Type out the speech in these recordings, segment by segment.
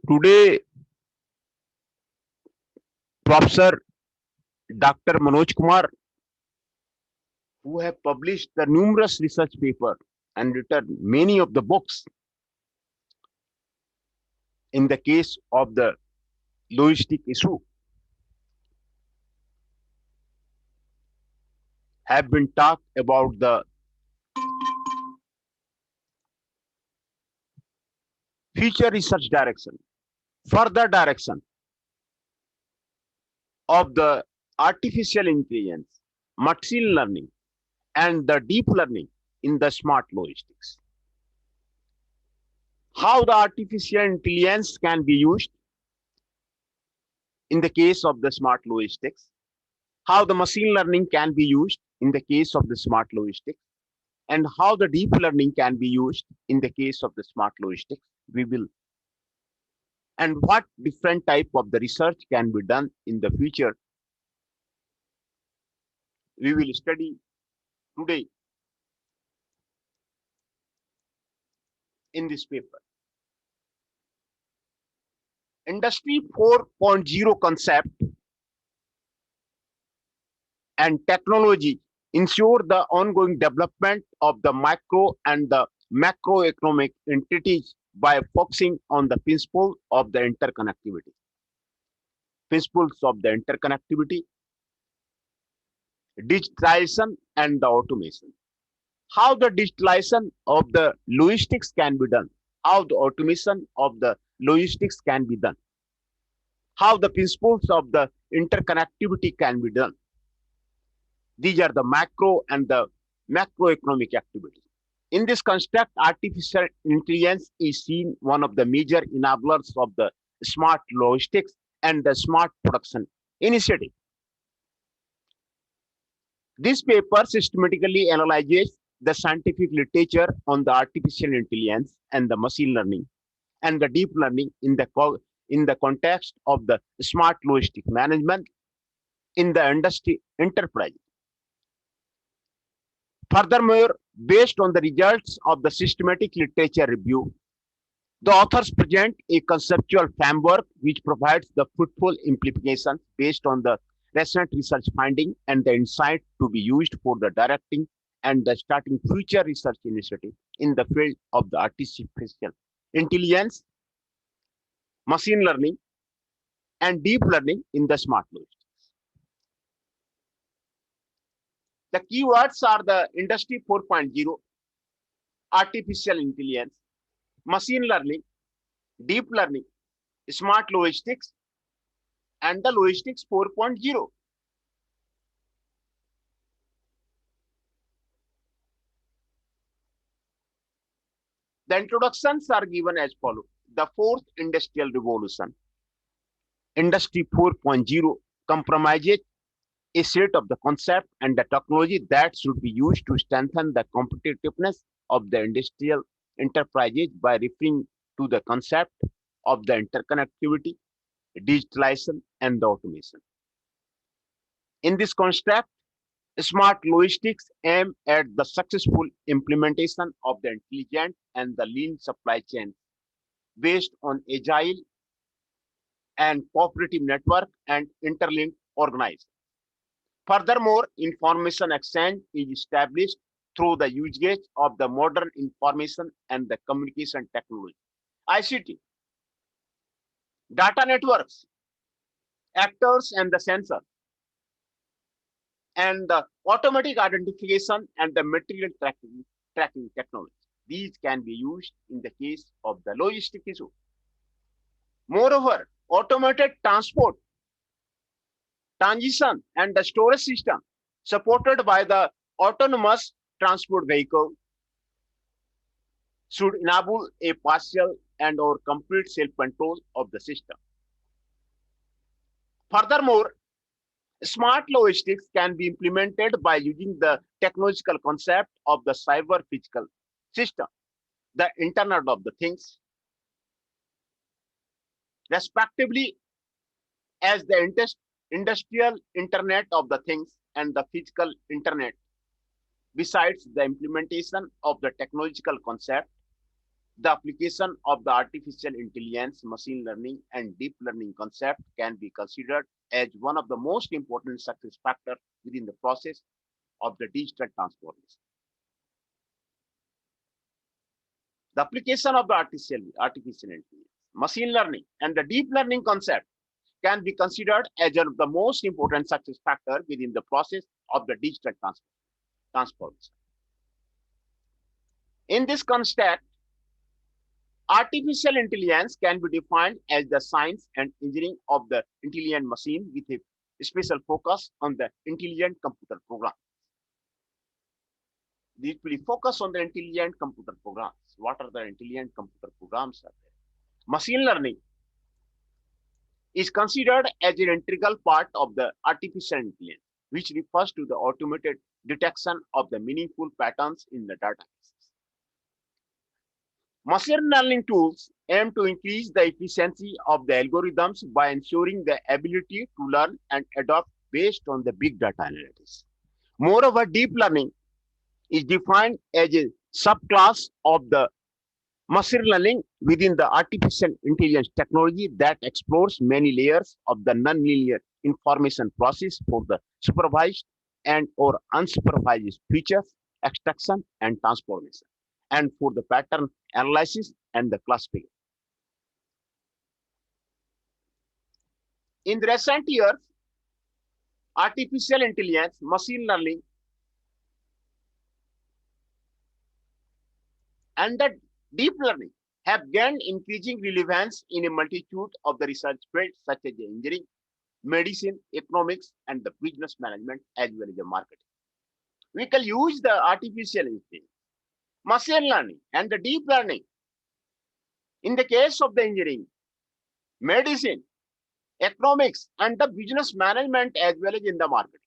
Today, Professor Dr. Manoj Kumar, who have published the numerous research papers and written many of the books in the case of the logistic issue, have been talked about the future research direction, further direction of the artificial intelligence, machine learning, and the deep learning in the smart logistics. How the artificial intelligence can be used in the case of the smart logistics, how the machine learning can be used in the case of the smart logistics, and how the deep learning can be used in the case of the smart logistics. We will, and what different type of the research can be done in the future, we will study today in this paper. Industry 4.0 concept and technology ensure the ongoing development of the micro and the macroeconomic entities by focusing on the principles of the interconnectivity, digitalization, and the automation. How the digitalization of the logistics can be done, how the automation of the logistics can be done, how the principles of the interconnectivity can be done. These are the macro and the macroeconomic activities. In this construct, artificial intelligence is seen one of the major enablers of the smart logistics and the smart production initiative. This paper systematically analyzes the scientific literature on the artificial intelligence and the machine learning and the deep learning in the context of the smart logistic management in the industry enterprise. Furthermore, based on the results of the systematic literature review, the authors present a conceptual framework which provides the fruitful implications based on the recent research finding and the insight to be used for the directing and the starting future research initiative in the field of the artificial intelligence, machine learning, and deep learning in the smart logistics. The keywords are the Industry 4.0, artificial intelligence, machine learning, deep learning, smart logistics, and the logistics 4.0. The introductions are given as follows. The fourth industrial revolution, Industry 4.0, compromises a set of the concept and the technology that should be used to strengthen the competitiveness of the industrial enterprises by referring to the concept of the interconnectivity, digitalization, and the automation. In this construct, smart logistics aim at the successful implementation of the intelligent and the lean supply chain based on agile and cooperative network and interlinked organization. Furthermore, information exchange is established through the usage of the modern information and the communication technology, ICT, data networks, actors and the sensor, and the automatic identification and the material tracking technology. These can be used in the case of the logistic issue. Moreover, automated transport, transition, and the storage system supported by the autonomous transport vehicle should enable a partial and or complete self-control of the system. Furthermore, smart logistics can be implemented by using the technological concept of the cyber physical system, the Internet of the Things, respectively, as the industrial Internet of the Things and the physical Internet. Besides the implementation of the technological concept, The application of the artificial intelligence, machine learning, and deep learning concept can be considered as one of the most important success factors within the process of the digital transformation. The application of the artificial intelligence, machine learning, and the deep learning concept can be considered as one of the most important success factors within the process of the digital transformation. In this context, artificial intelligence can be defined as the science and engineering of the intelligent machine with a special focus on the intelligent computer program. This will focus on the intelligent computer programs. What are the intelligent computer programs? Machine learning is considered as an integral part of the artificial intelligence, which refers to the automated detection of the meaningful patterns in the data. Machine learning tools aim to increase the efficiency of the algorithms by ensuring the ability to learn and adapt based on the big data analytics. Moreover, deep learning is defined as a subclass of the machine learning within the artificial intelligence technology that explores many layers of the nonlinear information process for the supervised and or unsupervised features, extraction, and transformation, and for the pattern analysis and the classification. In the recent years, artificial intelligence, machine learning, and the deep learning have gained increasing relevance in a multitude of the research fields such as engineering, medicine, economics, and the business management as well as the marketing. We can use the artificial intelligence, machine learning, and the deep learning in the case of the engineering, medicine, economics, and the business management as well as in the marketing.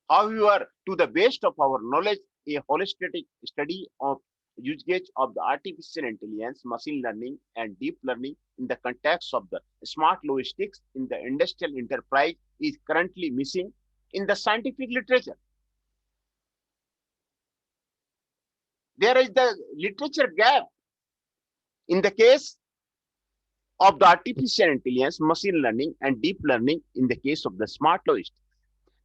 However, to the best of our knowledge, a holistic study of usage of the artificial intelligence, machine learning, and deep learning in the context of the smart logistics in the industrial enterprise is currently missing in the scientific literature. There is the literature gap in the case of the artificial intelligence, machine learning, and deep learning in the case of the smart logistics.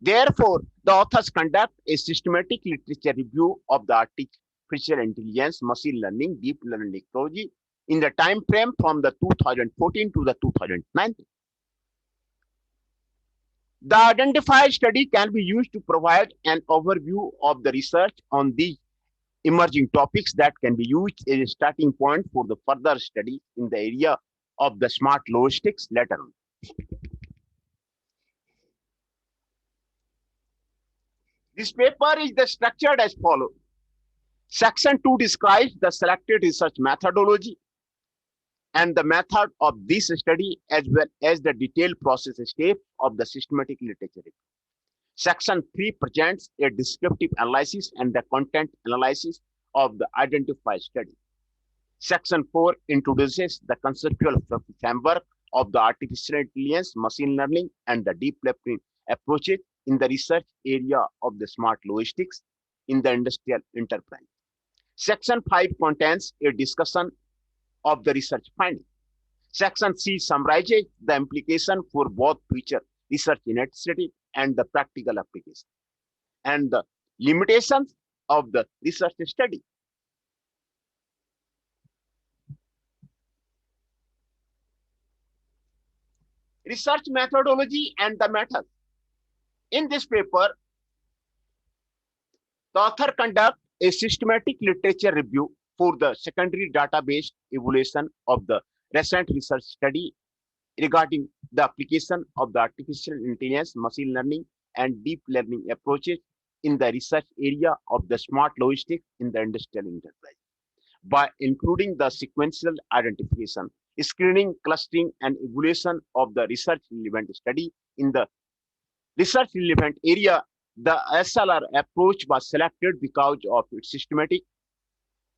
Therefore, the authors conduct a systematic literature review of the artificial intelligence, machine learning, deep learning technology in the time frame from the 2014 to the 2019. The identified study can be used to provide an overview of the research on these emerging topics that can be used as a starting point for the further study in the area of the smart logistics later on. This paper is structured as follows. Section 2 describes the selected research methodology and the method of this study as well as the detailed process steps of the systematic literature. Section 3 presents a descriptive analysis and the content analysis of the identified study. Section 4 introduces the conceptual framework of the artificial intelligence, machine learning, and the deep learning approaches in the research area of the smart logistics in the industrial enterprise. Section 5 contains a discussion of the research findings. Section C summarizes the implication for both future research initiative and the practical application, and the limitations of the research study. Research methodology and the method. In this paper, the author conduct a systematic literature review for the secondary database evaluation of the recent research study regarding the application of the artificial intelligence, machine learning, and deep learning approaches in the research area of the smart logistics in the industrial enterprise. By including the sequential identification, screening, clustering, and evaluation of the research relevant study in the research relevant area, the SLR approach was selected because of its systematic,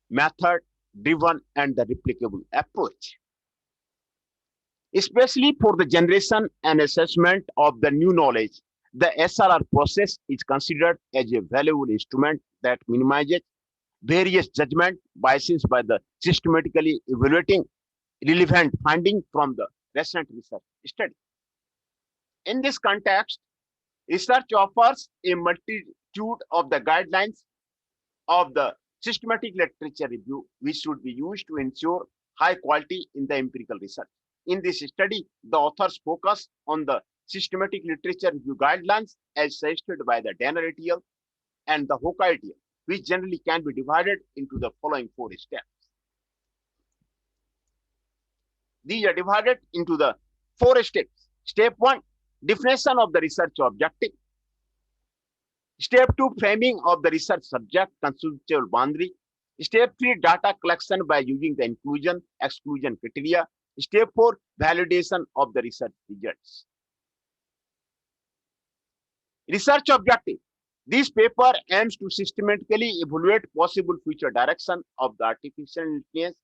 method driven, and the replicable approach. Especially for the generation and assessment of the new knowledge, the SLR process is considered as a valuable instrument that minimizes various judgment biases by the systematically evaluating relevant finding from the recent research study. In this context, research offers a multitude of the guidelines of the systematic literature review, which should be used to ensure high quality in the empirical research. In this study, the authors focus on the systematic literature review guidelines as suggested by the Danner et al. And the Hoka et al., which generally can be divided into the following 4 steps. These are divided into the 4 steps. Step 1, definition of the research objective. Step 2, framing of the research subject, conceptual boundary. Step 3, data collection by using the inclusion, exclusion criteria. Step 4, validation of the research results. Research objective. This paper aims to systematically evaluate possible future direction of the artificial intelligence,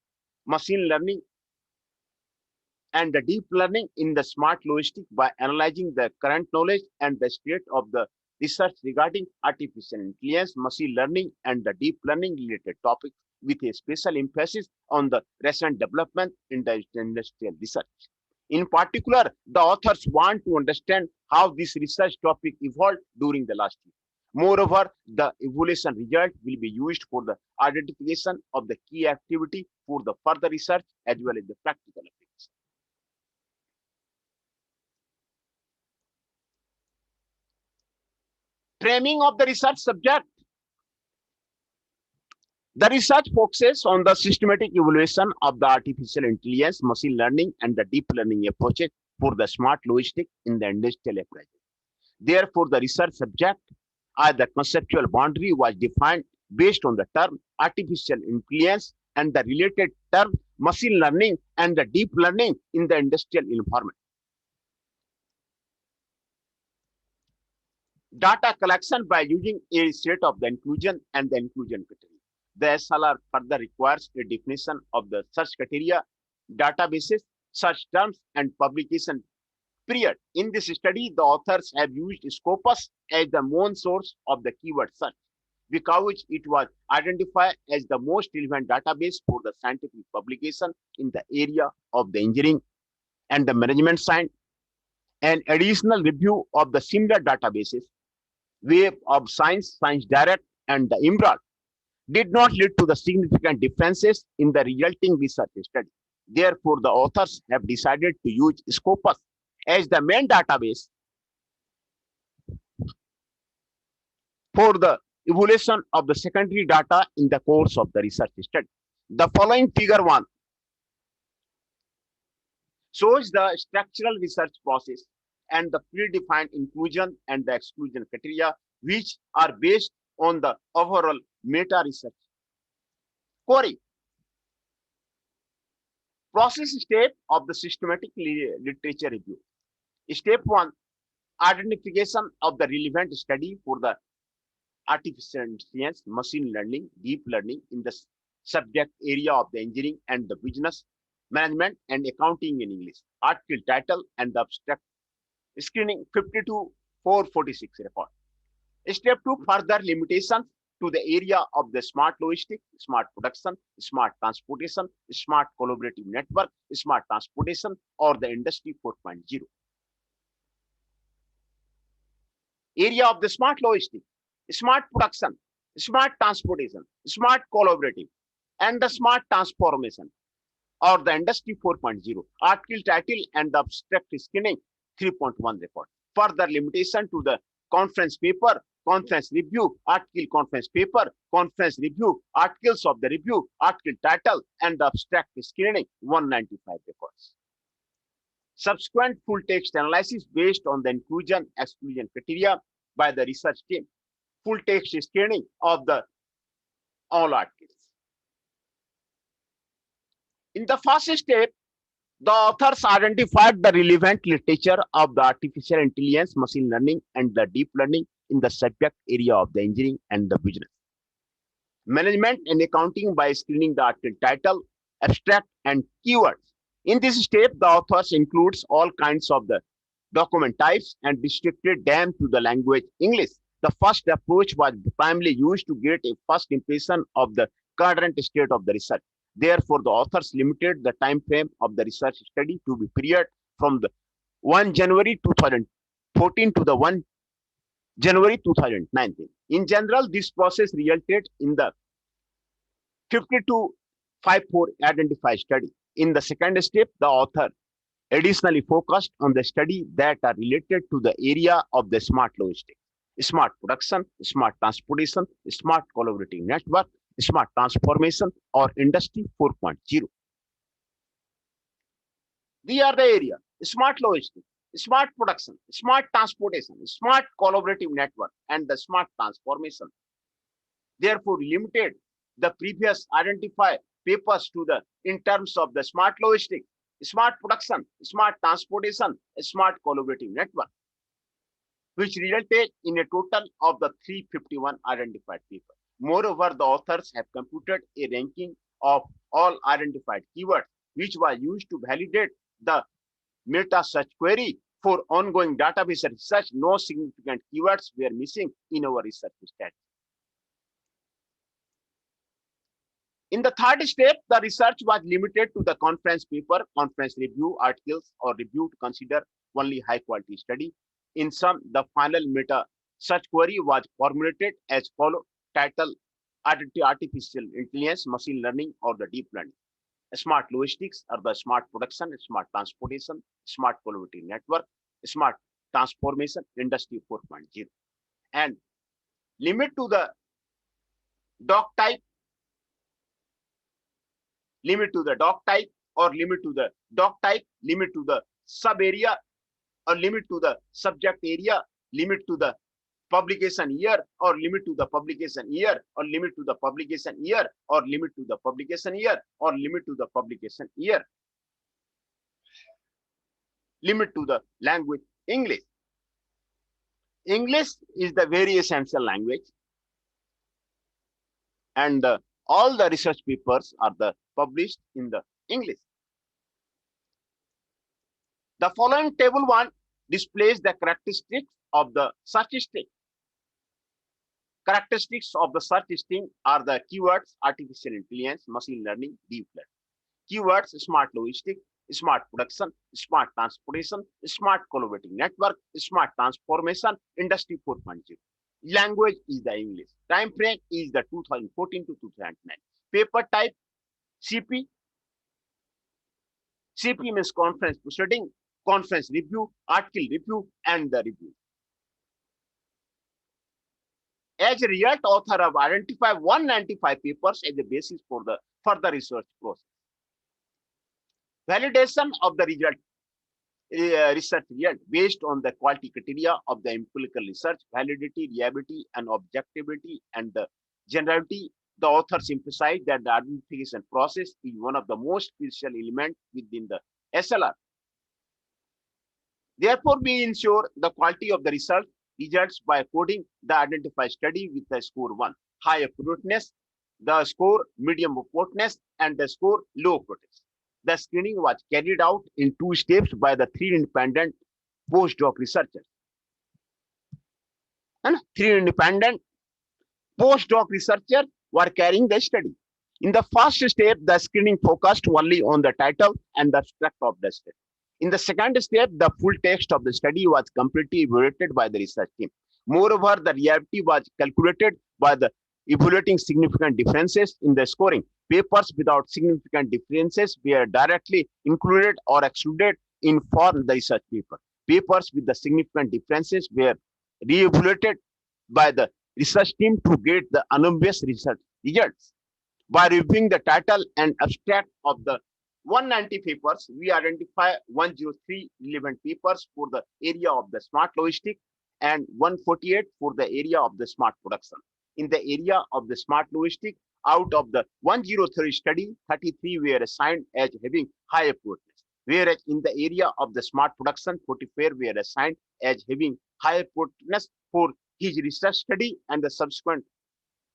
machine learning, and the deep learning in the smart logistics by analyzing the current knowledge and the state of the research regarding artificial intelligence, machine learning, and the deep learning related topics, with a special emphasis on the recent development in the industrial research. In particular, the authors want to understand how this research topic evolved during the last year. Moreover, the evaluation result will be used for the identification of the key activity for the further research as well as the practical application. Framing of the research subject. The research focuses on the systematic evaluation of the artificial intelligence, machine learning, and the deep learning approaches for the smart logistics in the industrial application. Therefore, the research subject as the conceptual boundary was defined based on the term artificial intelligence and the related term machine learning and the deep learning in the industrial environment. Data collection by using a set of the inclusion and the inclusion criteria. The SLR further requires a definition of the search criteria, databases, search terms, and publication period. In this study, the authors have used Scopus as the main source of the keyword search, because it was identified as the most relevant database for the scientific publication in the area of the engineering and the management science. An additional review of the similar databases, Web of Science, Science Direct, and the Emerald, did not lead to the significant differences in the resulting research study. Therefore, the authors have decided to use Scopus as the main database for the evaluation of the secondary data in the course of the research study. The following figure 1 shows the structural research process and the predefined inclusion and the exclusion criteria, which are based on the overall meta-research query. Process step of the systematic literature review. Step 1, identification of the relevant study for the artificial intelligence, machine learning, deep learning in the subject area of the engineering and the business management and accounting in English. Article title and the abstract screening 52-446 report. Step 2, further limitations to the area of the smart logistics, smart production, smart transportation, smart collaborative network, smart transportation, or the industry 4.0. Area of the smart logistics, smart production, smart transportation, smart collaborative, and the smart transformation, or the industry 4.0. Article title and the abstract screening 3.1 report. Further limitation to the conference paper, conference review, article conference paper, conference review, articles of the review, article title, and the abstract screening 195 records. Subsequent full text analysis based on the inclusion exclusion criteria by the research team. Full text screening of the all articles. In the first step, the authors identified the relevant literature of the artificial intelligence, machine learning, and the deep learning in the subject area of the engineering and the business management and accounting by screening the article title, abstract, and keywords. In this step, the authors includes all kinds of the document types and restricted them to the language English. The first approach was primarily used to get a first impression of the current state of the research. Therefore, the authors limited the time frame of the research study to be period from the 1 January 2014 to the 1 January 2019. In general, this process resulted in the 5254 identified study. In the second step, the author additionally focused on the study that are related to the area of the smart logistics, smart production, smart transportation, smart collaborating network, smart transformation, or industry 4.0. These are the area: smart logistics, smart production, smart transportation, smart collaborative network, and the smart transformation. Therefore, limited the previous identified papers to the in terms of the smart logistics, smart production, smart transportation, smart collaborative network, which resulted in a total of the 351 identified papers. Moreover, the authors have computed a ranking of all identified keywords, which was used to validate the meta search query. For ongoing database research, no significant keywords were missing in our research strategy. In the third step, the research was limited to the conference paper, conference review, articles, or review to consider only high quality study. In sum, the final meta search query was formulated as follows: title, artificial intelligence, machine learning, or the deep learning. Smart logistics or the smart production, smart transportation, smart collaborative network, smart transformation, industry 4.0. And limit to the doc type, limit to the doc type, or limit to the doc type, limit to the sub area, or limit to the subject area, limit to the publication year, or limit to the publication year, or limit to the publication year, or limit to the publication year, or limit to the publication year. Limit to the language English. English is the very essential language, and all the research papers are published in the English. The following table 1 displays the characteristics of the search string. Characteristics of the search string are the keywords: artificial intelligence, machine learning, deep learning. Keywords: smart logistics, smart production, smart transportation, smart collaborating network, smart transformation, industry 4.0. Language is the English. Time frame is the 2014 to 2009. Paper type CP. CP means conference proceeding, conference review, article review, and the review. As a result, author have identified 195 papers as the basis for the further research process. Validation of the result, research result based on the quality criteria of the empirical research: validity, reliability, and objectivity, and the generality. The authors emphasize that the identification process is one of the most crucial elements within the SLR. Therefore, we ensure the quality of the research results by coding the identified study with the score 1, high appropriateness, the score medium appropriateness, and the score low appropriateness. The screening was carried out in 2 steps by the 3 independent postdoc researchers. And 3 independent postdoc researchers were carrying the study. In the first step, the screening focused only on the title and the abstract of the study. In the second step, the full text of the study was completely evaluated by the research team. Moreover, the reality was calculated by the evaluating significant differences in the scoring. Papers without significant differences were directly included or excluded in for the research paper. Papers with the significant differences were re-evaluated by the research team to get the unambiguous research results. By reviewing the title and abstract of the 190 papers, we identify 103 relevant papers for the area of the smart logistics and 148 for the area of the smart production. In the area of the smart logistics, out of the 103 study, 33 were assigned as having high appropriateness, whereas in the area of the smart production, 44 were assigned as having high appropriateness for his research study and the subsequent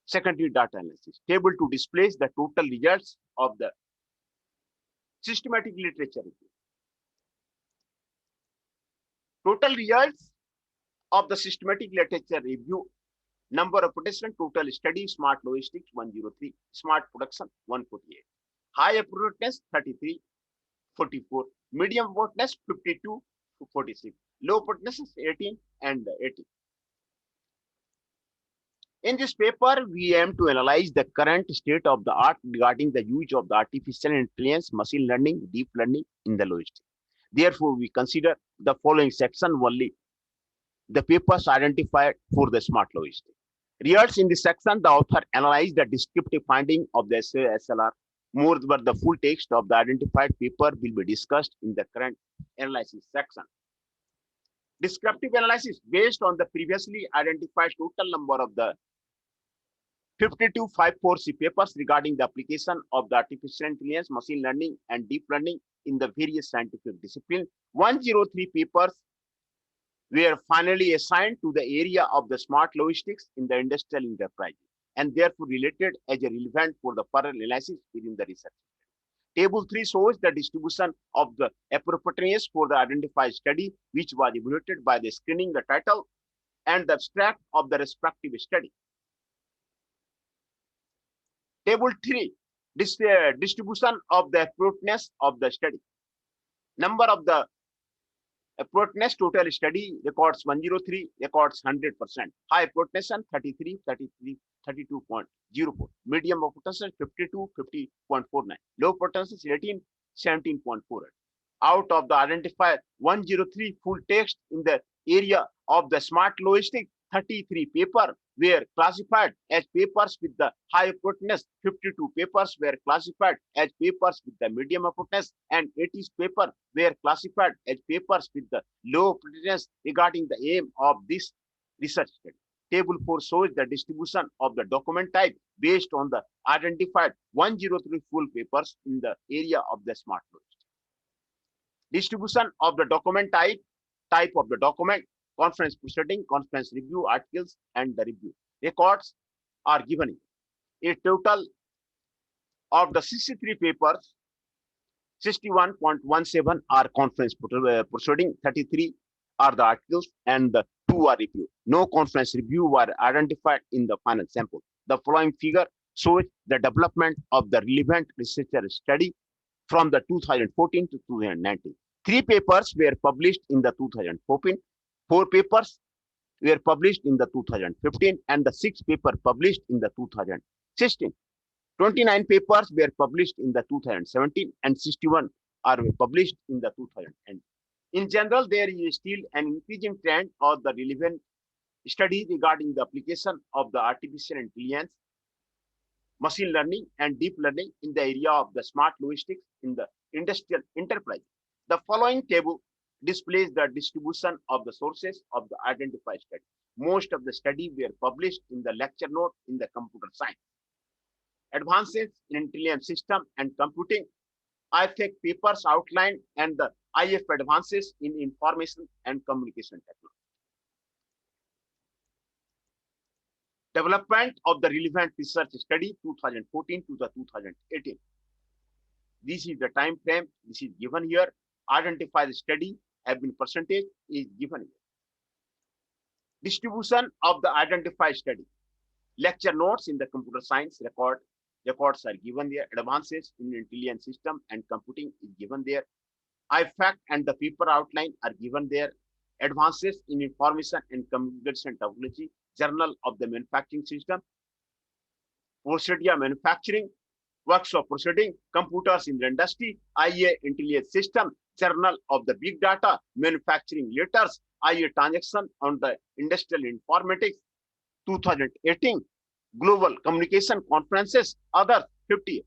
secondary data analysis. Table to display the total results of the systematic literature review. Total results of the systematic literature review Number of participants, total study, smart logistics 103, smart production 148, high appropriateness 33, 44, medium appropriateness 52 to 46, low appropriateness 18 and 18. In this paper, we aim to analyze the current state of the art regarding the use of the artificial intelligence, machine learning, deep learning in the logistics. Therefore, we consider the following section only: the papers identified for the smart logistics. Results in this section, the author analyzed the descriptive finding of the SLR. Moreover, the full text of the identified paper will be discussed in the current analysis section. Descriptive analysis based on the previously identified total number of the 52 5-4C papers regarding the application of the artificial intelligence, machine learning, and deep learning in the various scientific disciplines. 103 papers were finally assigned to the area of the smart logistics in the industrial enterprise and therefore related as a relevant for the further analysis within the research. Table 3 shows the distribution of the appropriateness for the identified study, which was evaluated by the screening the title and the abstract of the respective study. Table 3, distribution of the appropriateness of the study. Number of the appropriateness, total study records 103, records 100%. High appropriateness 33, 32.04. Medium appropriateness 52, 50.49. Low appropriateness 18, 17.48. Out of the identified 103 full text in the area of the smart logistics, 33 papers were classified as papers with the high appropriateness, 52 papers were classified as papers with the medium appropriateness, and 80 papers were classified as papers with the low appropriateness regarding the aim of this research study. Table 4 shows the distribution of the document type based on the identified 103 full papers in the area of the smart logistics. Distribution of the document type of the document, conference proceeding, conference review, articles, and the review. Records are given. A total of the 63 papers, 61.17 are conference proceeding, 33 are the articles, and the 2 are review. No conference review were identified in the final sample. The following figure shows the development of the relevant researcher study from the 2014 to 2019. 3 papers were published in the 2014. 4 papers were published in the 2015 and the 6 papers published in the 2016. 29 papers were published in the 2017 and 61 are published in the 2000. In general, there is still an increasing trend of the relevant studies regarding the application of the artificial intelligence, machine learning, and deep learning in the area of the smart logistics in the industrial enterprise. The following table displays the distribution of the sources of the identified study. Most of the study were published in the lecture note in the computer science. Advances in intelligent system and computing, IFAC papers outlined, and the IF advances in information and communication technology. Development of the relevant research study 2014 to the 2018. This is the time frame. This is given here. Identify the study have been percentage is given here. Distribution of the identified study. Lecture notes in the computer science records are given there. Advances in intelligent system and computing is given there. IFAC and the paper outline are given there. Advances in information and communication technology, Journal of the Manufacturing System, Procedure Manufacturing, Workshop Proceeding, Computers in the Industry, IA Intelligent System, Journal of the Big Data, Manufacturing Letters, IA Transaction on the Industrial Informatics, 2018, Global Communication Conferences, other 50.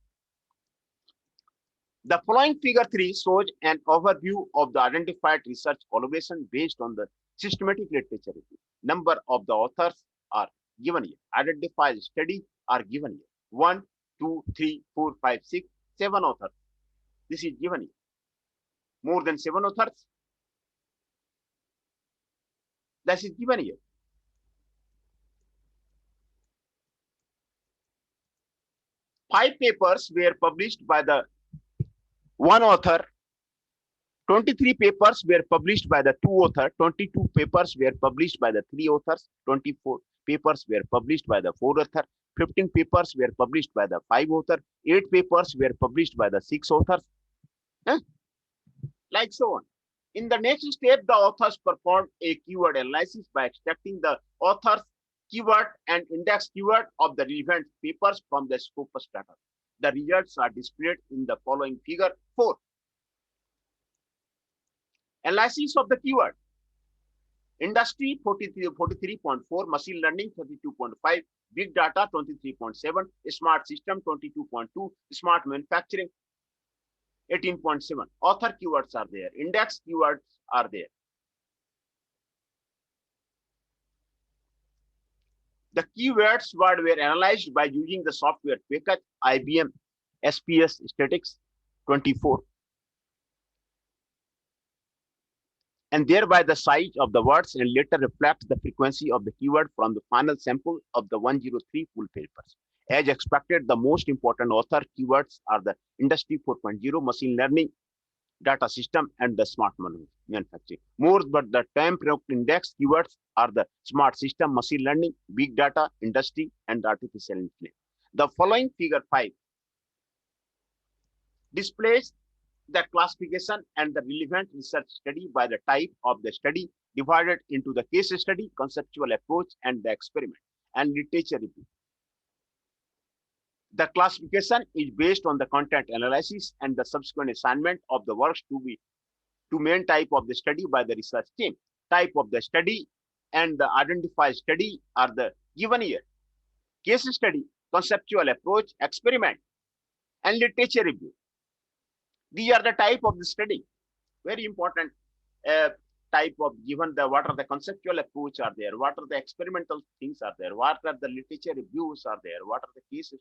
The following figure 3 shows an overview of the identified research collaboration based on the systematic literature review. Number of the authors are given here. Identified study are given here. 1, 2, 3, 4, 5, 6, 7 authors. This is given here. More than 7 authors. That is given here. Five papers were published by the one author, 23 papers were published by the 2 authors, 22 papers were published by the 3 authors, 24 papers were published by the 4 authors, 15 papers were published by the 5 authors, 8 papers were published by the 6 authors, like so on. In the next step, the authors performed a keyword analysis by extracting the author's keyword and index keyword of the relevant papers from the Scopus data. The results are displayed in the following figure 4. Analysis of the keyword. Industry 43.4, machine learning 32.5, big data 23.7, smart system 22.2, smart manufacturing 18.7. Author keywords are there, index keywords are there. The keywords were analyzed by using the software package IBM SPS Statistics 24, and thereby the size of the words and later reflects the frequency of the keyword from the final sample of the 103 full papers. As expected, the most important author keywords are the Industry 4.0, machine learning, data system, and the smart manufacturing. More, but the time index keywords are the smart system, machine learning, big data, industry, and artificial intelligence. The following figure 5 displays the classification and the relevant research study by the type of the study, divided into the case study, conceptual approach, and the experiment, and literature review. The classification is based on the content analysis and the subsequent assignment of the works to main type of the study by the research team. Type of the study and the identified study are the given here. Case study, conceptual approach, experiment, and literature review. These are the type of the study. Very important type of given the what are the conceptual approach are there, what are the experimental things are there, what are the literature reviews are there, what are the case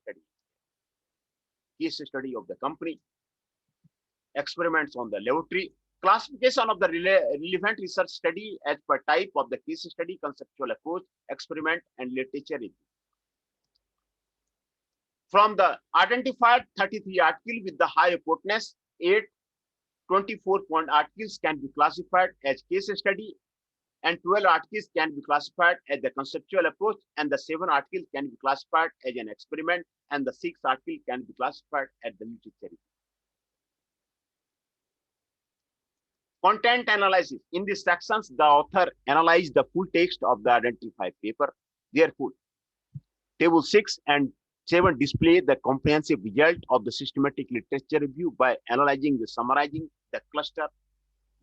study of the company, experiments on the laboratory, classification of the relevant research study as per type of the case study, conceptual approach, experiment, and literature review. From the identified 33 articles with the high importance, 24 articles can be classified as case study, and 12 articles can be classified as the conceptual approach, and the 7 articles can be classified as an experiment, and the 6 articles can be classified as the literature review. Content analysis. In these sections, the author analyzed the full text of the identified paper. Therefore, table 6 and 7 display the comprehensive result of the systematic literature review by analyzing the summarizing the cluster,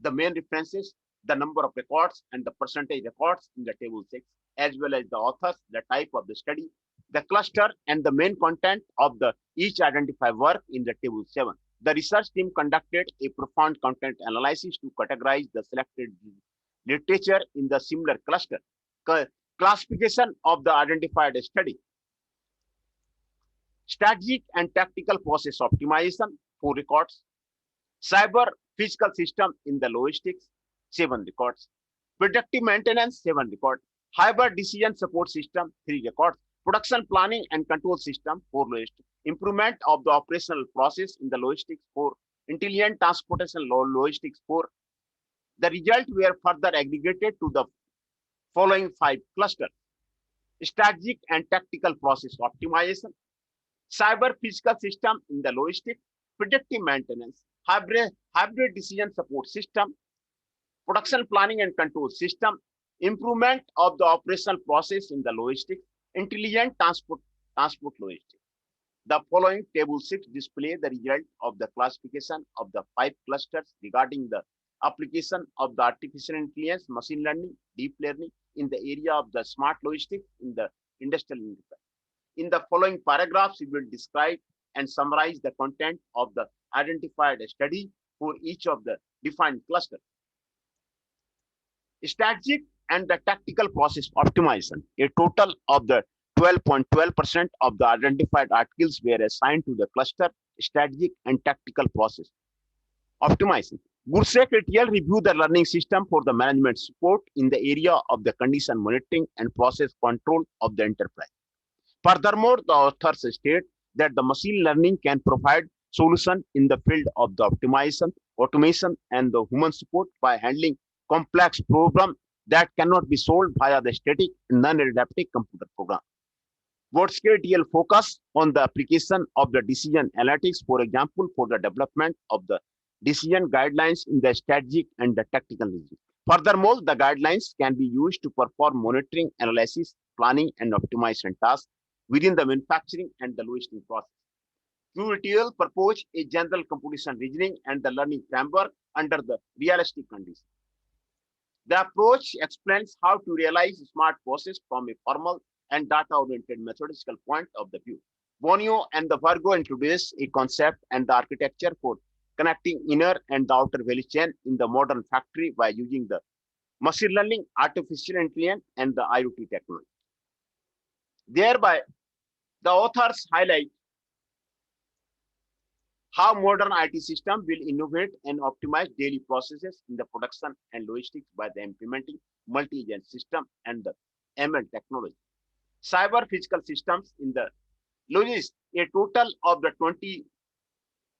the main references, the number of records, and the percentage records in the table 6, as well as the authors, the type of the study, the cluster, and the main content of the each identified work in the table 7. The research team conducted a profound content analysis to categorize the selected literature in the similar cluster. Classification of the identified study. Strategic and tactical process optimization, 4 records. Cyber physical system in the logistics, 7 records. Predictive maintenance, 7 records. Hybrid decision support system, 3 records. Production planning and control system, 4 logistics. Improvement of the operational process in the logistics, 4. Intelligent transportation logistics, 4. The results were further aggregated to the following 5 clusters. Strategic and tactical process optimization, cyber physical system in the logistics, predictive maintenance, hybrid decision support system, production planning and control system, improvement of the operational process in the logistics, intelligent transport logistics. The following table 6 display the result of the classification of the 5 clusters regarding the application of the artificial intelligence, machine learning, deep learning in the area of the smart logistics in the industrial enterprise. In the following paragraphs, we will describe and summarize the content of the identified study for each of the defined clusters. Strategic and the tactical process optimization. A total of the 12.12% of the identified articles were assigned to the cluster strategic and tactical process optimization. Gursek et al. Review the learning system for the management support in the area of the condition monitoring and process control of the enterprise. Furthermore, the authors state that the machine learning can provide solution in the field of the optimization, automation, and the human support by handling complex that cannot be solved via the static non-adaptive computer program. WorldScale focus on the application of the decision analytics, for example, for the development of the decision guidelines in the strategic and the tactical region. Furthermore, the guidelines can be used to perform monitoring, analysis, planning, and optimization tasks within the manufacturing and the logistics process. QTL propose a general computation reasoning and the learning framework under the realistic conditions. The approach explains how to realize smart process from a formal and data-oriented methodological point of the view. Bonio and the Virgo introduce a concept and the architecture for connecting inner and the outer value chain in the modern factory by using the machine learning, artificial intelligence, and the IoT technology. Thereby, the authors highlight how modern IT systems will innovate and optimize daily processes in the production and logistics by the implementing multi-agent system and the ML technology. Cyber physical systems in the logistics, a total of the 20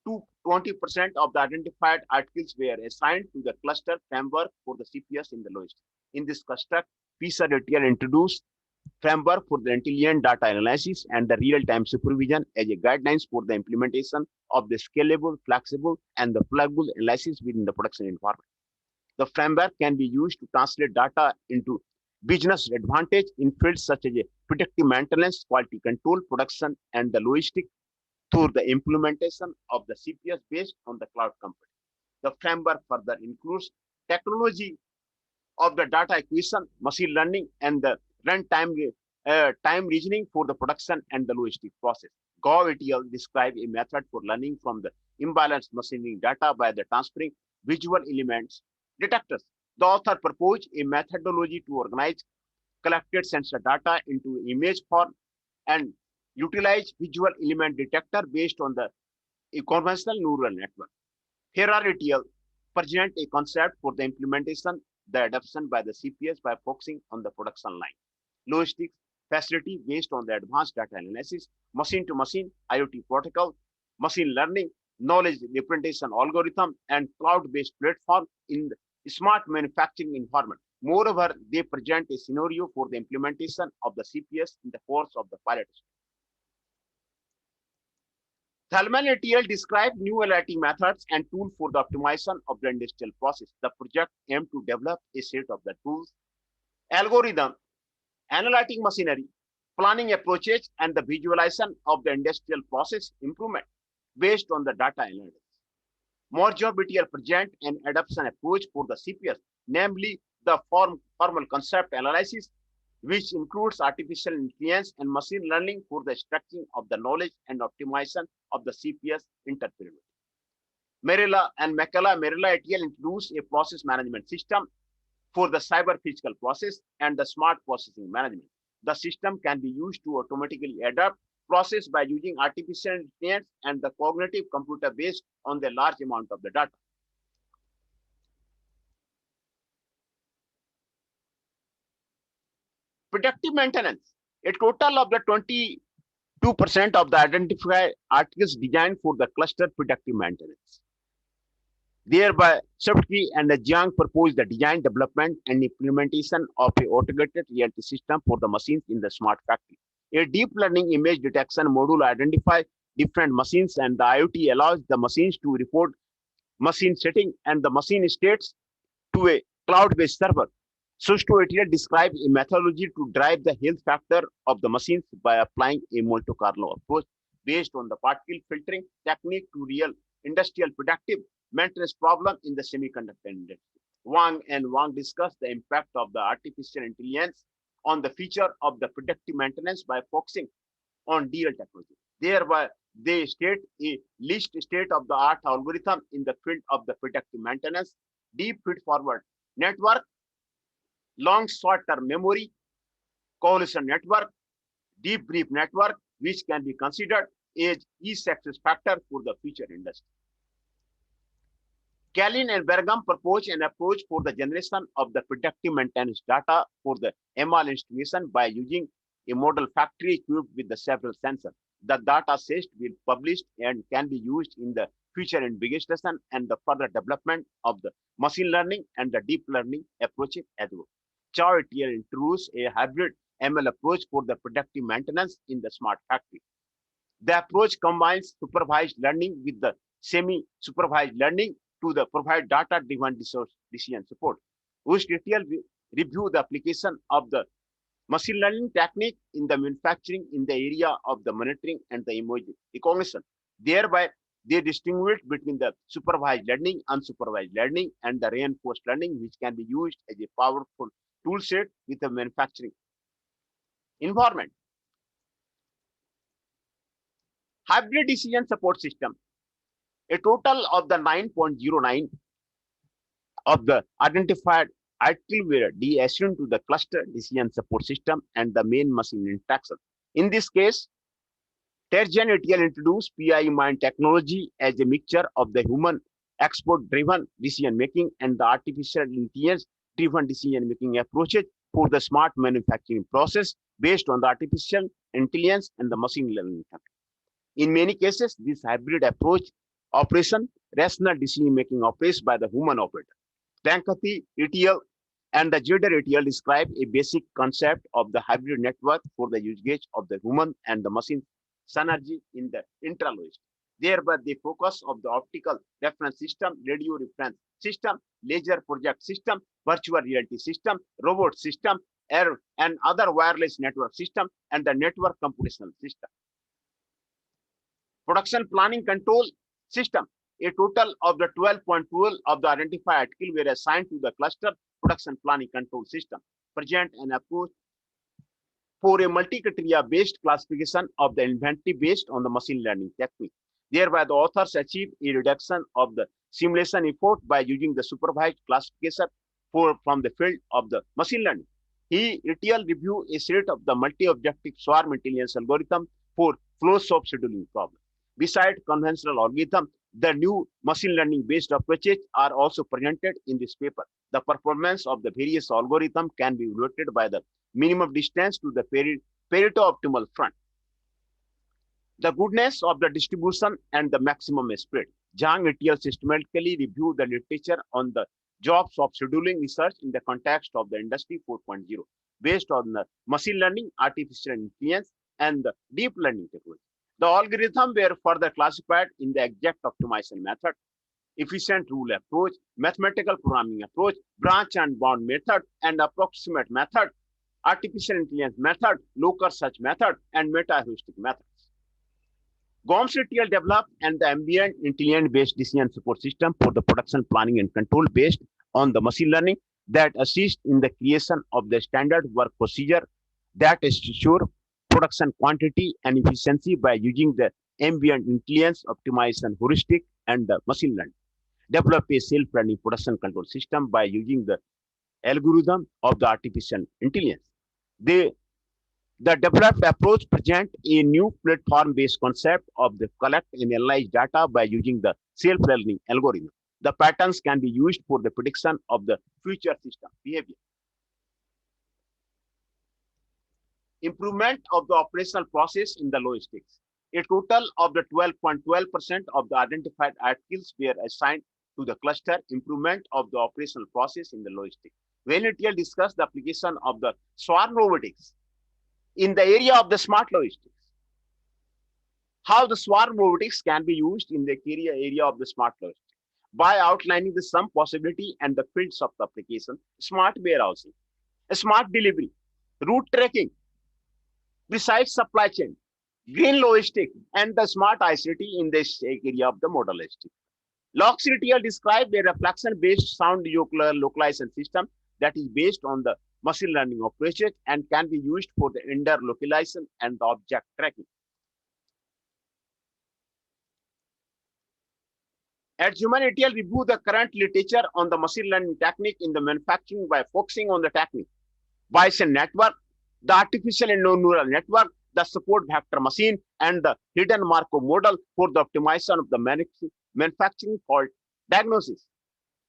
to 20% of the identified articles were assigned to the cluster framework for the CPS in the logistics. In this cluster, PISA detail introduced framework for the intelligent data analysis and the real-time supervision as a guidelines for the implementation of the scalable, flexible, and the pluggable analysis within the production environment. The framework can be used to translate data into business advantage in fields such as predictive maintenance, quality control, production, and the logistics through the implementation of the CPS based on the cloud computing. The framework further includes technology of the data acquisition, machine learning, and the runtime time reasoning for the production and the logistic process. Gov et al. Describe a method for learning from the imbalanced machining data by the transferring visual elements detectors. The author proposed a methodology to organize collected sensor data into image form and utilize visual element detector based on the conventional neural network. Herrera et al. Present a concept for the implementation, the adoption by the CPS by focusing on the production line. Logistics facility based on the advanced data analysis, machine-to-machine IoT protocol, machine learning, knowledge representation algorithm, and cloud-based platform in the smart manufacturing environment. Moreover, they present a scenario for the implementation of the CPS in the course of the pilot. Thalman et al. Described new analytic methods and tools for the optimization of the industrial process. The project aimed to develop a set of the tools, algorithm, analytic machinery, planning approaches, and the visualization of the industrial process improvement based on the data analytics. Morjob et al. Present an adoption approach for the CPS, namely the formal concept analysis, which includes artificial intelligence and machine learning for the structuring of the knowledge and optimization of the CPS interpretability. Merilla and Merilla et al. Introduced a process management system for the cyber physical process and the smart processing management. The system can be used to automatically adapt process by using artificial intelligence and the cognitive computer based on the large amount of the data. Predictive maintenance. A total of the 22% of the identified articles designed for the cluster predictive maintenance. Thereby, Softkey and Jiang proposed the design, development, and implementation of a automated reality system for the machines in the smart factory. A deep learning image detection module identifies different machines, and the IoT allows the machines to report machine setting and the machine states to a cloud-based server. Susto et al. Described a methodology to drive the health factor of the machines by applying a Monte Carlo approach based on the particle filtering technique to real industrial predictive maintenance problem in the semiconductor industry. Wang and Wang discussed the impact of the artificial intelligence on the feature of the predictive maintenance by focusing on DL technology. Thereby, they state a least state-of-the-art algorithm in the field of the predictive maintenance, deep feed-forward network, long short-term memory, coalition network, deep brief network, which can be considered as key success factor for the future industry. Kalin and Bergam proposed an approach for the generation of the predictive maintenance data for the ML installation by using a model factory equipped with the several sensors. The data set will be published and can be used in the future investigation and the further development of the machine learning and the deep learning approaches as well. Chow et al. Introduced a hybrid ML approach for the predictive maintenance in the smart factory. The approach combines supervised learning with the semi-supervised learning to the provide data-driven decision support. Which detail review the application of the machine learning technique in the manufacturing in the area of the monitoring and the image recognition. Thereby, they distinguish between the supervised learning, unsupervised learning, and the reinforced learning, which can be used as a powerful tool set with the manufacturing environment. Hybrid decision support system. A total of the 9.09 of the identified article were de-assigned to the cluster decision support system and the main machine interaction. In this case, Terjan et al. Introduced PI-Mind technology as a mixture of the human expert-driven decision-making and the artificial intelligence-driven decision-making approaches for the smart manufacturing process based on the artificial intelligence and the machine learning. In many cases, this hybrid approach operation rational decision-making operates by the human operator. Venkati et al. And the Jeder et al. Describe a basic concept of the hybrid network for the usage of the human and the machine synergy in the intralogic. Thereby, the focus of the optical reference system, radio reference system, laser project system, virtual reality system, robot system, air and other wireless network system, and the network computational system. Production planning control system. A total of the 12.12 of the identified article were assigned to the cluster production planning control system. Present an approach for a multi-criteria based classification of the inventory based on the machine learning technique. Thereby, the authors achieved a reduction of the simulation effort by using the supervised classification from the field of the machine learning. He ETL review a set of the multi-objective swarm intelligence algorithm for flow shop scheduling problem. Besides conventional algorithm, the new machine learning based approaches are also presented in this paper. The performance of the various algorithms can be evaluated by the minimum distance to the Pareto optimal front. The goodness of the distribution and the maximum spread. Zhang et al. Systematically reviewed the literature on the jobs of scheduling research in the context of the industry 4.0 based on the machine learning, artificial intelligence, and the deep learning technology. The algorithms were further classified in the exact optimization method, efficient rule approach, mathematical programming approach, branch and bound method, and approximate method, artificial intelligence method, local search method, and meta-heuristic methods. Gomes et al. Developed and the ambient intelligence-based decision support system for the production planning and control based on the machine learning that assist in the creation of the standard work procedure that ensure production quantity and efficiency by using the ambient intelligence optimization heuristic and the machine learning. Develop a self-learning production control system by using the algorithm of the artificial intelligence. The developed approach present a new platform-based concept of the collect and analyze data by using the self-learning algorithm. The patterns can be used for the prediction of the future system behavior. Improvement of the operational process in the logistics. A total of the 12.12% of the identified articles were assigned to the cluster improvement of the operational process in the logistics. When it discussed the application of the swarm robotics in the area of the smart logistics, how the swarm robotics can be used in the area of the smart logistics by outlining the some possibility and the fields of the application, smart warehousing, smart delivery, route tracking, precise supply chain, green logistics, and the smart ICT in this area of the model logistics. LogsETL described a reflection-based sound localization system that is based on the machine learning operations and can be used for the indoor localization and the object tracking. At HumanETL review the current literature on the machine learning technique in the manufacturing by focusing on the technique, Bayesian network, the artificial and neural network, the support vector machine, and the hidden Markov model for the optimization of the manufacturing called diagnosis.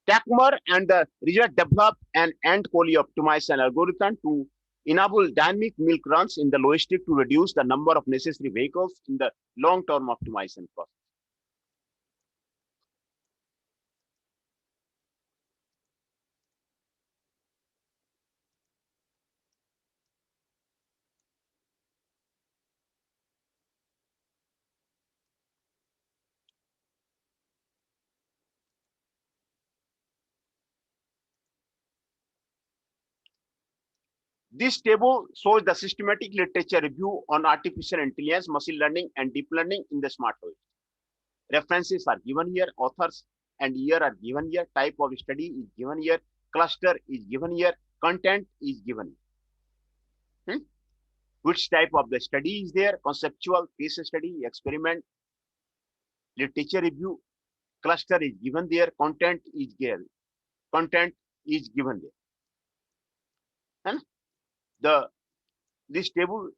Takmer and the result developed an end-Collie optimization algorithm to enable dynamic milk runs in the logistic to reduce the number of necessary vehicles in the long-term optimization process. This table shows the systematic literature review on artificial intelligence, machine learning, and deep learning in the smart logic. References are given here, authors and year are given here, type of study is given here, cluster is given here, content is given here. Which type of the study is there? Conceptual, case study, experiment, literature review, cluster is given there, content is given. Content is given there. And this table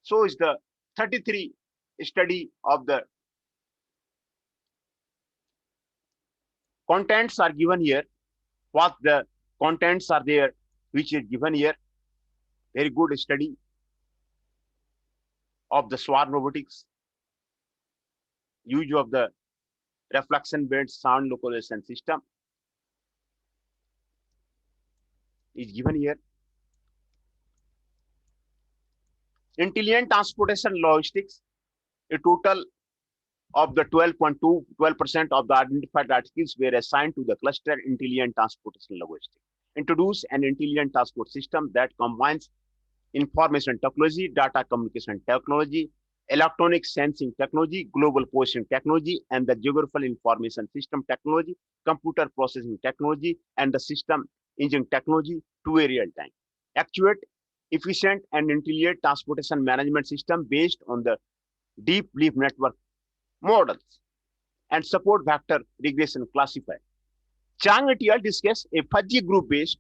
shows the 33 study of the contents are given here. What the contents are there, which is given here. Very good study of the swarm robotics, use of the reflection-based sound localization system is given here. Intelligent transportation logistics, a total of the 12% of the identified articles were assigned to the cluster intelligent transportation logistics. Introduce an intelligent transport system that combines information technology, data communication technology, electronic sensing technology, global positioning technology, and the geographical information system technology, computer processing technology, and the system engine technology to a real time. Actuate efficient and intelligent transportation management system based on the deep leaf network models and support vector regression classifier. Chang et al. Discuss a fuzzy group based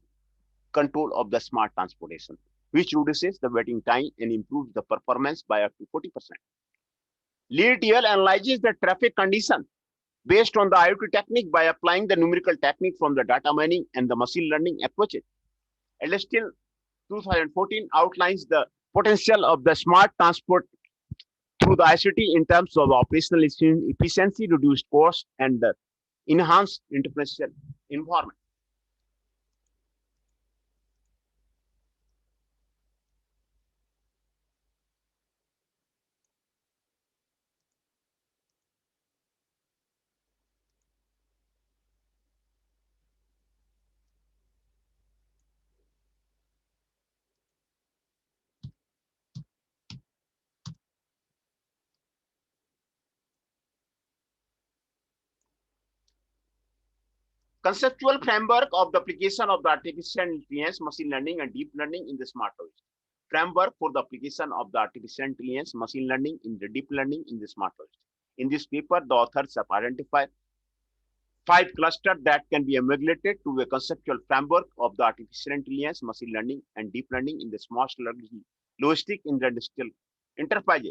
control of the smart transportation, which reduces the waiting time and improves the performance by up to 40%. Lee et al. Analyzes the traffic condition based on the IoT technique by applying the numerical technique from the data mining and the machine learning approaches. Elestil 2014 outlines the potential of the smart transport through the ICT in terms of operational efficiency, reduced cost, and the enhanced interface environment. Conceptual framework of the application of the artificial intelligence, machine learning, and deep learning in the smart logic. Framework for the application of the artificial intelligence, machine learning, in the deep learning in the smart logic. In this paper, the authors have identified 5 clusters that can be amalgamated to a conceptual framework of the artificial intelligence, machine learning, and deep learning in the smart logistic in the industrial enterprise.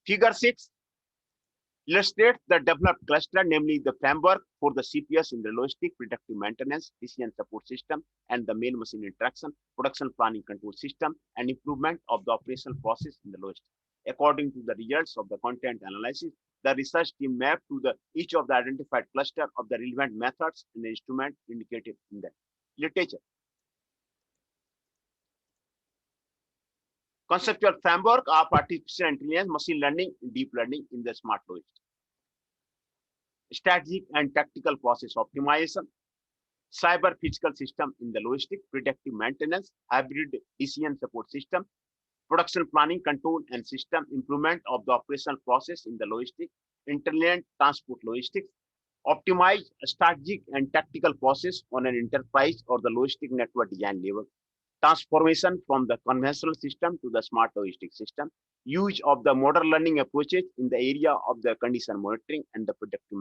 Figure 6 illustrates the developed cluster, namely the framework for the CPS in the logistic, predictive maintenance, decision support system, and the main machine interaction, production planning control system, and improvement of the operational process in the logistic. According to the results of the content analysis, the research team mapped to the each of the identified cluster of the relevant methods and the instrument indicated in the literature. Conceptual framework of artificial intelligence, machine learning, deep learning in the smart logic. Strategic and tactical process optimization, cyber physical system in the logistic, predictive maintenance, hybrid decision support system, production planning control and system improvement of the operational process in the logistic, intelligent transport logistics, optimize strategic and tactical process on an enterprise or the logistic network design level, transformation from the conventional system to the smart logistic system, use of the modern learning approaches in the area of the condition monitoring and the predictive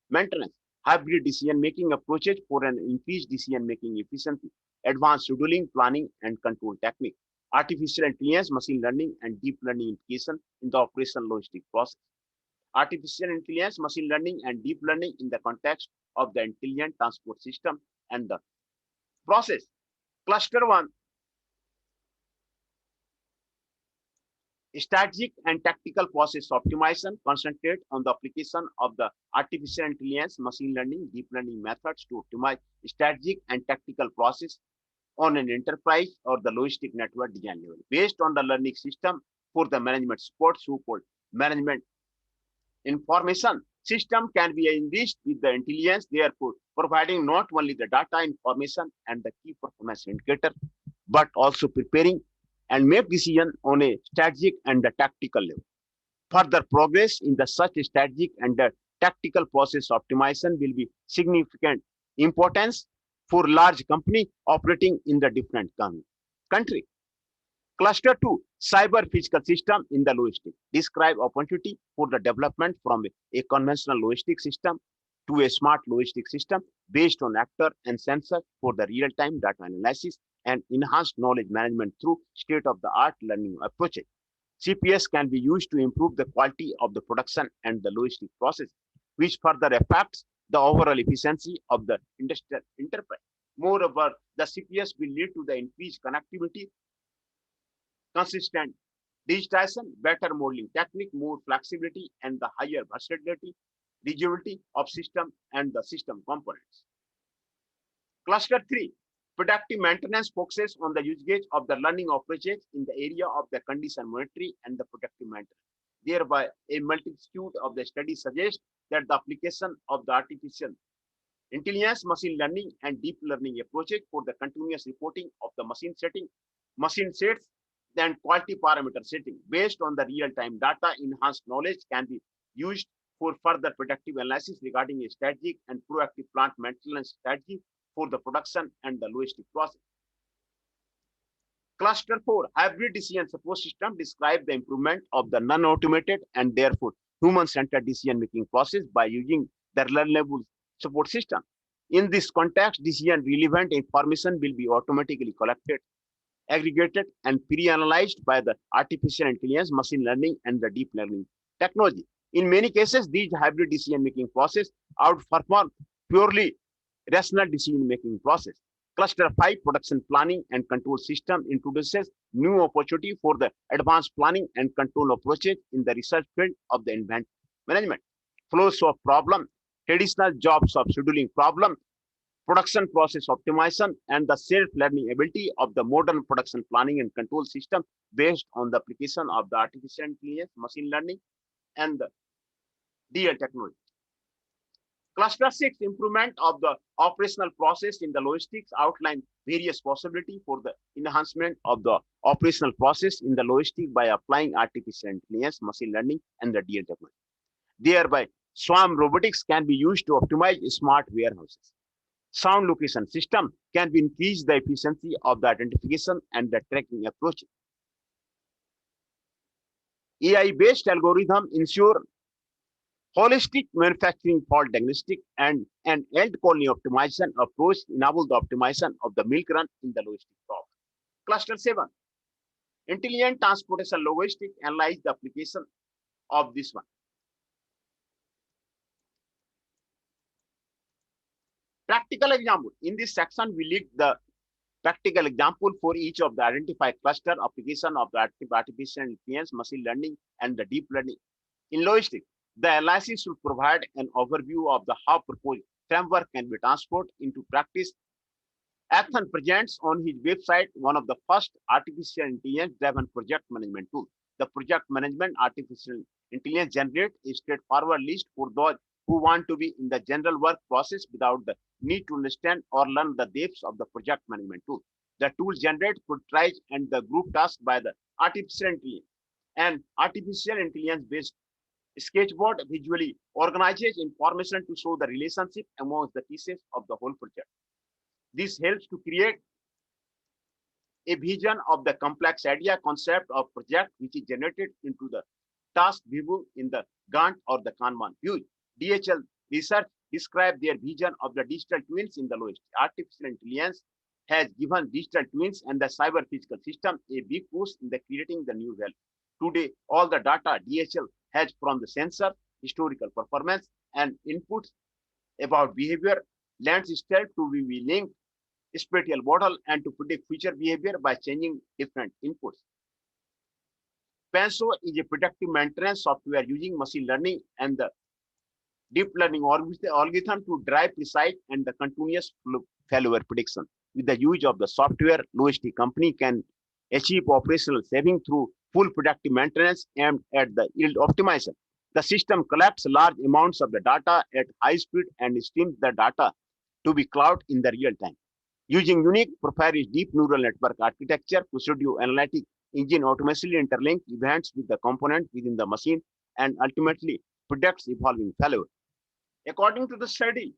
maintenance, hybrid decision-making approaches for an increased decision-making efficiency, advanced scheduling, planning, and control technique, artificial intelligence, machine learning, and deep learning implication in the operational logistic process. Artificial intelligence, machine learning, and deep learning in the context of the intelligent transport system and the process. Cluster 1, strategic and tactical process optimization, concentrate on the application of the artificial intelligence, machine learning, deep learning methods to optimize strategic and tactical process on an enterprise or the logistic network design level. Based on the learning system for the management support, so-called management information system can be enriched with the intelligence, therefore providing not only the data information and the key performance indicator, but also preparing and make decisions on a strategic and a tactical level. Further progress in the such strategic and the tactical process optimization will be significant importance for large company operating in the different country. Cluster 2, cyber physical system in the logistics. Describe opportunity for the development from a conventional logistic system to a smart logistic system based on actor and sensor for the real-time data analysis and enhanced knowledge management through state-of-the-art learning approaches. CPS can be used to improve the quality of the production and the logistic process, which further affects the overall efficiency of the industrial enterprise. Moreover, the CPS will lead to the increased connectivity, consistent digitization, better modeling technique, more flexibility, and the higher versatility, rigidity of system and the system components. Cluster 3, predictive maintenance focuses on the usage of the learning approaches in the area of the condition monitoring and the predictive maintenance. Thereby, a multitude of the studies suggest that the application of the artificial intelligence, machine learning, and deep learning approaches for the continuous reporting of the machine sets, and quality parameter setting based on the real-time data, enhanced knowledge can be used for further predictive analysis regarding a strategic and proactive plant maintenance strategy for the production and the logistic process. Cluster 4, hybrid decision support system describe the improvement of the non-automated and therefore human-centered decision-making process by using the learnable support system. In this context, decision-relevant information will be automatically collected, aggregated, and pre-analyzed by the artificial intelligence, machine learning, and the deep learning technology. In many cases, these hybrid decision-making process outperform purely rational decision-making process. Cluster 5, production planning and control system introduces new opportunity for the advanced planning and control approaches in the research field of the inventory management. Flows of problem, traditional jobs of scheduling problem, production process optimization, and the self-learning ability of the modern production planning and control system based on the application of the artificial intelligence, machine learning, and the DL technology. Cluster 6, improvement of the operational process in the logistics outline various possibilities for the enhancement of the operational process in the logistics by applying artificial intelligence, machine learning, and the DL technology. Thereby, swarm robotics can be used to optimize smart warehouses. Sound location system can be increase the efficiency of the identification and the tracking approach. AI-based algorithm ensure holistic manufacturing fault diagnostic and an end colony optimization approach enable the optimization of the milk run in the logistic problem. Cluster 7, intelligent transportation logistic analyze the application of this one. Practical example. In this section, we list the practical example for each of the identified cluster application of the artificial intelligence, machine learning, and the deep learning. In logistics, the analysis should provide an overview of the how proposed framework can be transferred into practice. Athan presents on his website one of the first artificial intelligence-driven project management tools. The project management artificial intelligence generates a straightforward list for those who want to be in the general work process without the need to understand or learn the depths of the project management tool. The tool generates prioritize and the group task by the artificial intelligence and artificial intelligence-based sketchboard visually organizes information to show the relationship amongst the pieces of the whole project. This helps to create a vision of the complex idea concept of project which is generated into the task view in the Gantt or the Kanban view. DHL research described their vision of the digital twins in the lowest. Artificial intelligence has given digital twins and the cyber physical system a big push in the creating the new value. Today, all the data DHL has from the sensor, historical performance, and inputs about behavior lends itself to be linked spatial model and to predict future behavior by changing different inputs. Penso is a predictive maintenance software using machine learning and the deep learning algorithm to drive precise and the continuous failure prediction. With the use of the software, logistic company can achieve operational saving through full predictive maintenance aimed at the yield optimization. The system collects large amounts of the data at high speed and streams the data to be cloud in the real time. Using unique proprietary deep neural network architecture, Custodio Analytic Engine automatically interlinks events with the component within the machine and ultimately predicts evolving failure. According to the study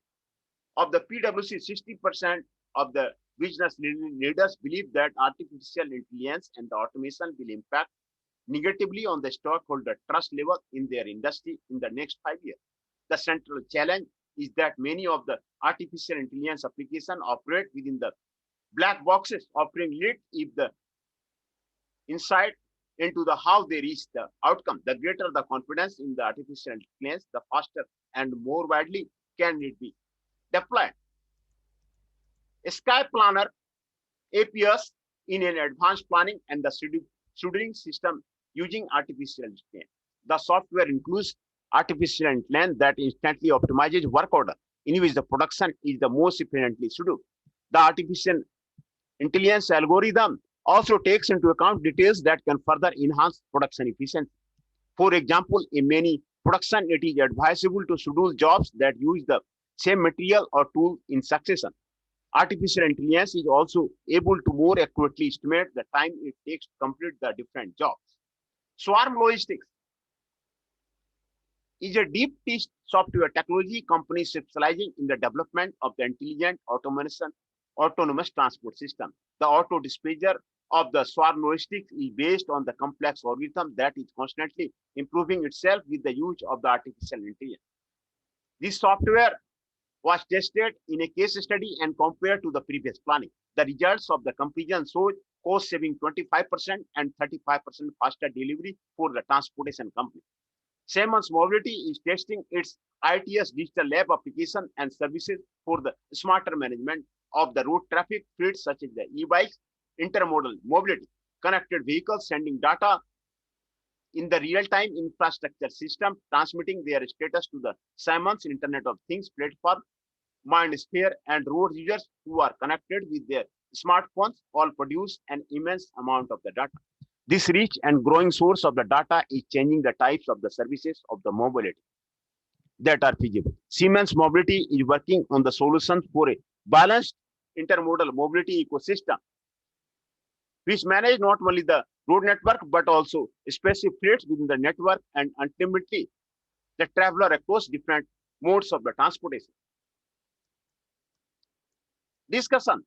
of the PwC, 60% of the business leaders believe that artificial intelligence and the automation will impact negatively on the stockholder trust level in their industry in the next 5 years. The central challenge is that many of the artificial intelligence applications operate within the black boxes, offering lead if the insight into the how they reach the outcome. The greater the confidence in the artificial intelligence, the faster and more widely can it be deployed. Sky Planner appears in an advanced planning and the scheduling system using artificial intelligence. The software includes artificial intelligence that instantly optimizes work order, in which the production is the most efficiently scheduled. The artificial intelligence algorithm also takes into account details that can further enhance production efficiency. For example, in many production, it is advisable to schedule jobs that use the same material or tool in succession. Artificial intelligence is also able to more accurately estimate the time it takes to complete the different jobs. Swarm Logistics is a deep tech software technology company specializing in the development of the intelligent autonomous transport system. The auto dispatcher of the Swarm Logistics is based on the complex algorithm that is constantly improving itself with the use of the artificial intelligence. This software was tested in a case study and compared to the previous planning. The results of the comparison showed cost saving 25% and 35% faster delivery for the transportation company. Siemens Mobility is testing its ITS digital lab application and services for the smarter management of the road traffic fleets such as the e-bikes, intermodal mobility, connected vehicles sending data in the real-time infrastructure system, transmitting their status to the Siemens Internet of Things platform. MindSphere and road users who are connected with their smartphones all produce an immense amount of the data. This rich and growing source of the data is changing the types of the services of the mobility that are feasible. Siemens Mobility is working on the solutions for a balanced intermodal mobility ecosystem, which manage not only the road network but also specific fleets within the network and ultimately the traveler across different modes of the transportation. Discussion.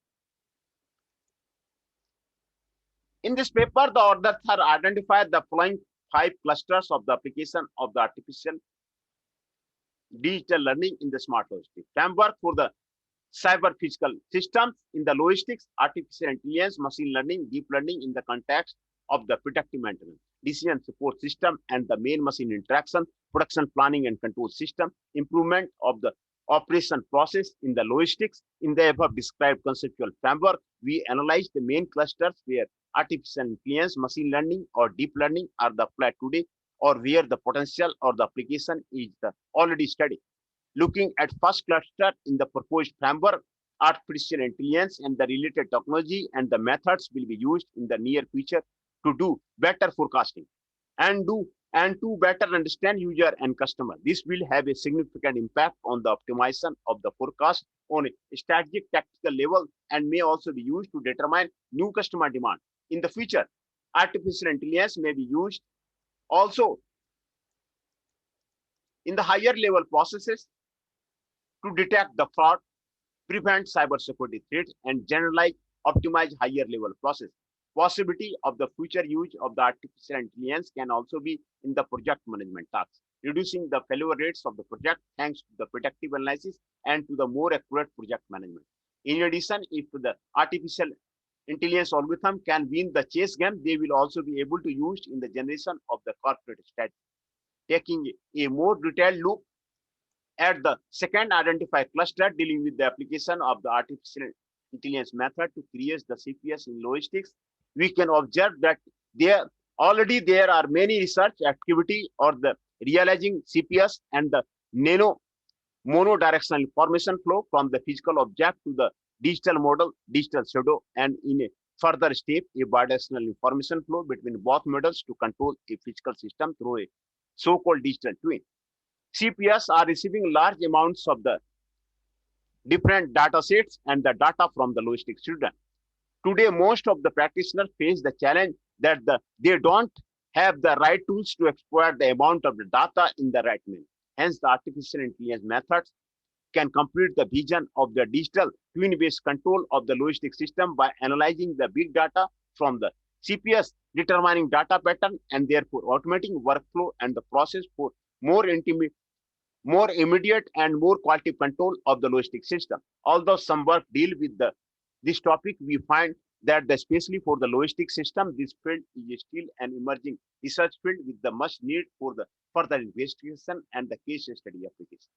In this paper, the authors have identified the following 5 clusters of the application of the artificial digital learning in the smart logistics. Framework for the cyber physical systems in the logistics, artificial intelligence, machine learning, deep learning in the context of the predictive maintenance, decision support system and the main machine interaction, production planning and control system, improvement of the operation process in the logistics. In the above described conceptual framework, we analyze the main clusters where artificial intelligence, machine learning, or deep learning are the applied today, or where the potential or the application is the already studied. Looking at first cluster in the proposed framework, artificial intelligence and the related technology and the methods will be used in the near future to do better forecasting and to better understand user and customer. This will have a significant impact on the optimization of the forecast on a strategic tactical level and may also be used to determine new customer demand. In the future, artificial intelligence may be used also in the higher level processes to detect the fraud, prevent cybersecurity threats, and generalize optimize higher level process. Possibility of the future use of the artificial intelligence can also be in the project management tasks, reducing the failure rates of the project thanks to the predictive analysis and to the more accurate project management. In addition, if the artificial intelligence algorithm can win the chess game, they will also be able to use in the generation of the corporate strategy. Taking a more detailed look at the second identified cluster dealing with the application of the artificial intelligence method to create the CPS in logistics, we can observe that there are many research activity or the realizing CPS and the monodirectional information flow from the physical object to the digital model, digital pseudo, and in a further step, a bidirectional information flow between both models to control a physical system through a so-called digital twin. CPS are receiving large amounts of the different data sets and the data from the logistics children. Today, most of the practitioners face the challenge that they don't have the right tools to exploit the amount of the data in the right manner. Hence, the artificial intelligence methods can complete the vision of the digital twin-based control of the logistic system by analyzing the big data from the CPS, determining data pattern, and therefore automating workflow and the process for more intimate, more immediate and more quality control of the logistic system. Although some work deal with this topic, we find that especially for the logistic system, this field is still an emerging research field with the much need for the further investigation and the case study application.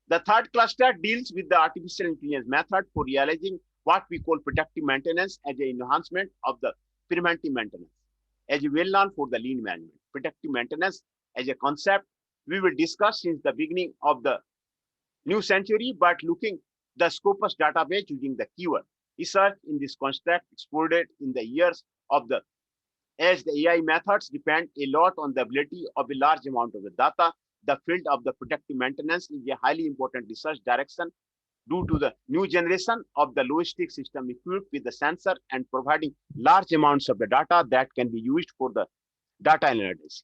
The third cluster deals with the artificial intelligence method for realizing what we call predictive maintenance as an enhancement of the preventive maintenance. As well known for the lean management, predictive maintenance as a concept we will discuss since the beginning of the new century, but looking the Scopus database using the keyword. Research in this concept exploded in the years of the as the AI methods depend a lot on the ability of a large amount of the data. The field of the predictive maintenance is a highly important research direction due to the new generation of the logistic system equipped with the sensor and providing large amounts of the data that can be used for the data analytics.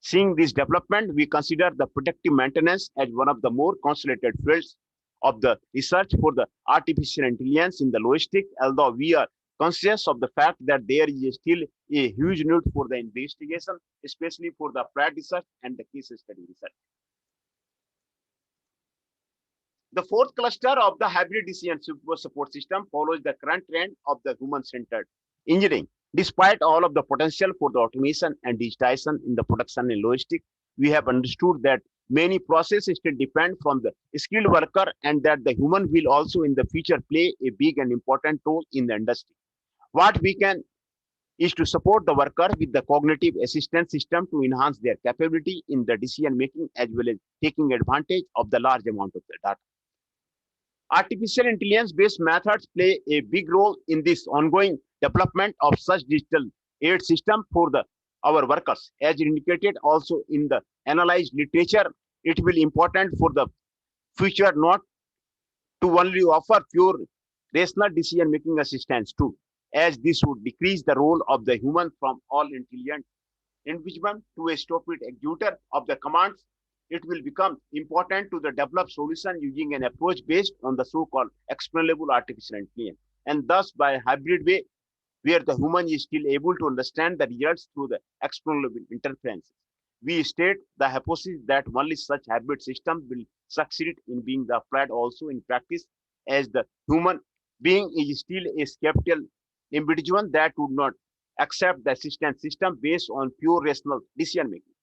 Seeing this development, we consider the predictive maintenance as one of the more consolidated fields of the research for the artificial intelligence in the logistic, although we are conscious of the fact that there is still a huge need for the investigation, especially for the applied research and the case study research. The fourth cluster of the hybrid decision support system follows the current trend of the human-centered engineering. Despite all of the potential for the automation and digitization in the production and logistics, we have understood that many processes still depend from the skilled worker and that the human will also in the future play a big and important role in the industry. What we can is to support the worker with the cognitive assistance system to enhance their capability in the decision making as well as taking advantage of the large amount of the data. Artificial intelligence based methods play a big role in this ongoing development of such digital aid system for our workers. As indicated also in the analyzed literature, it will important for the future not to only offer pure rational decision making assistance too, as this would decrease the role of the human from all intelligent individual to a stupid executor of the commands. It will become important to the develop solution using an approach based on the so-called explainable artificial intelligence, and thus by a hybrid way where the human is still able to understand the results through the explainable interferences. We state the hypothesis that only such hybrid systems will succeed in being applied also in practice, as the human being is still a skeptical individual that would not accept the assistance system based on pure rational decision making.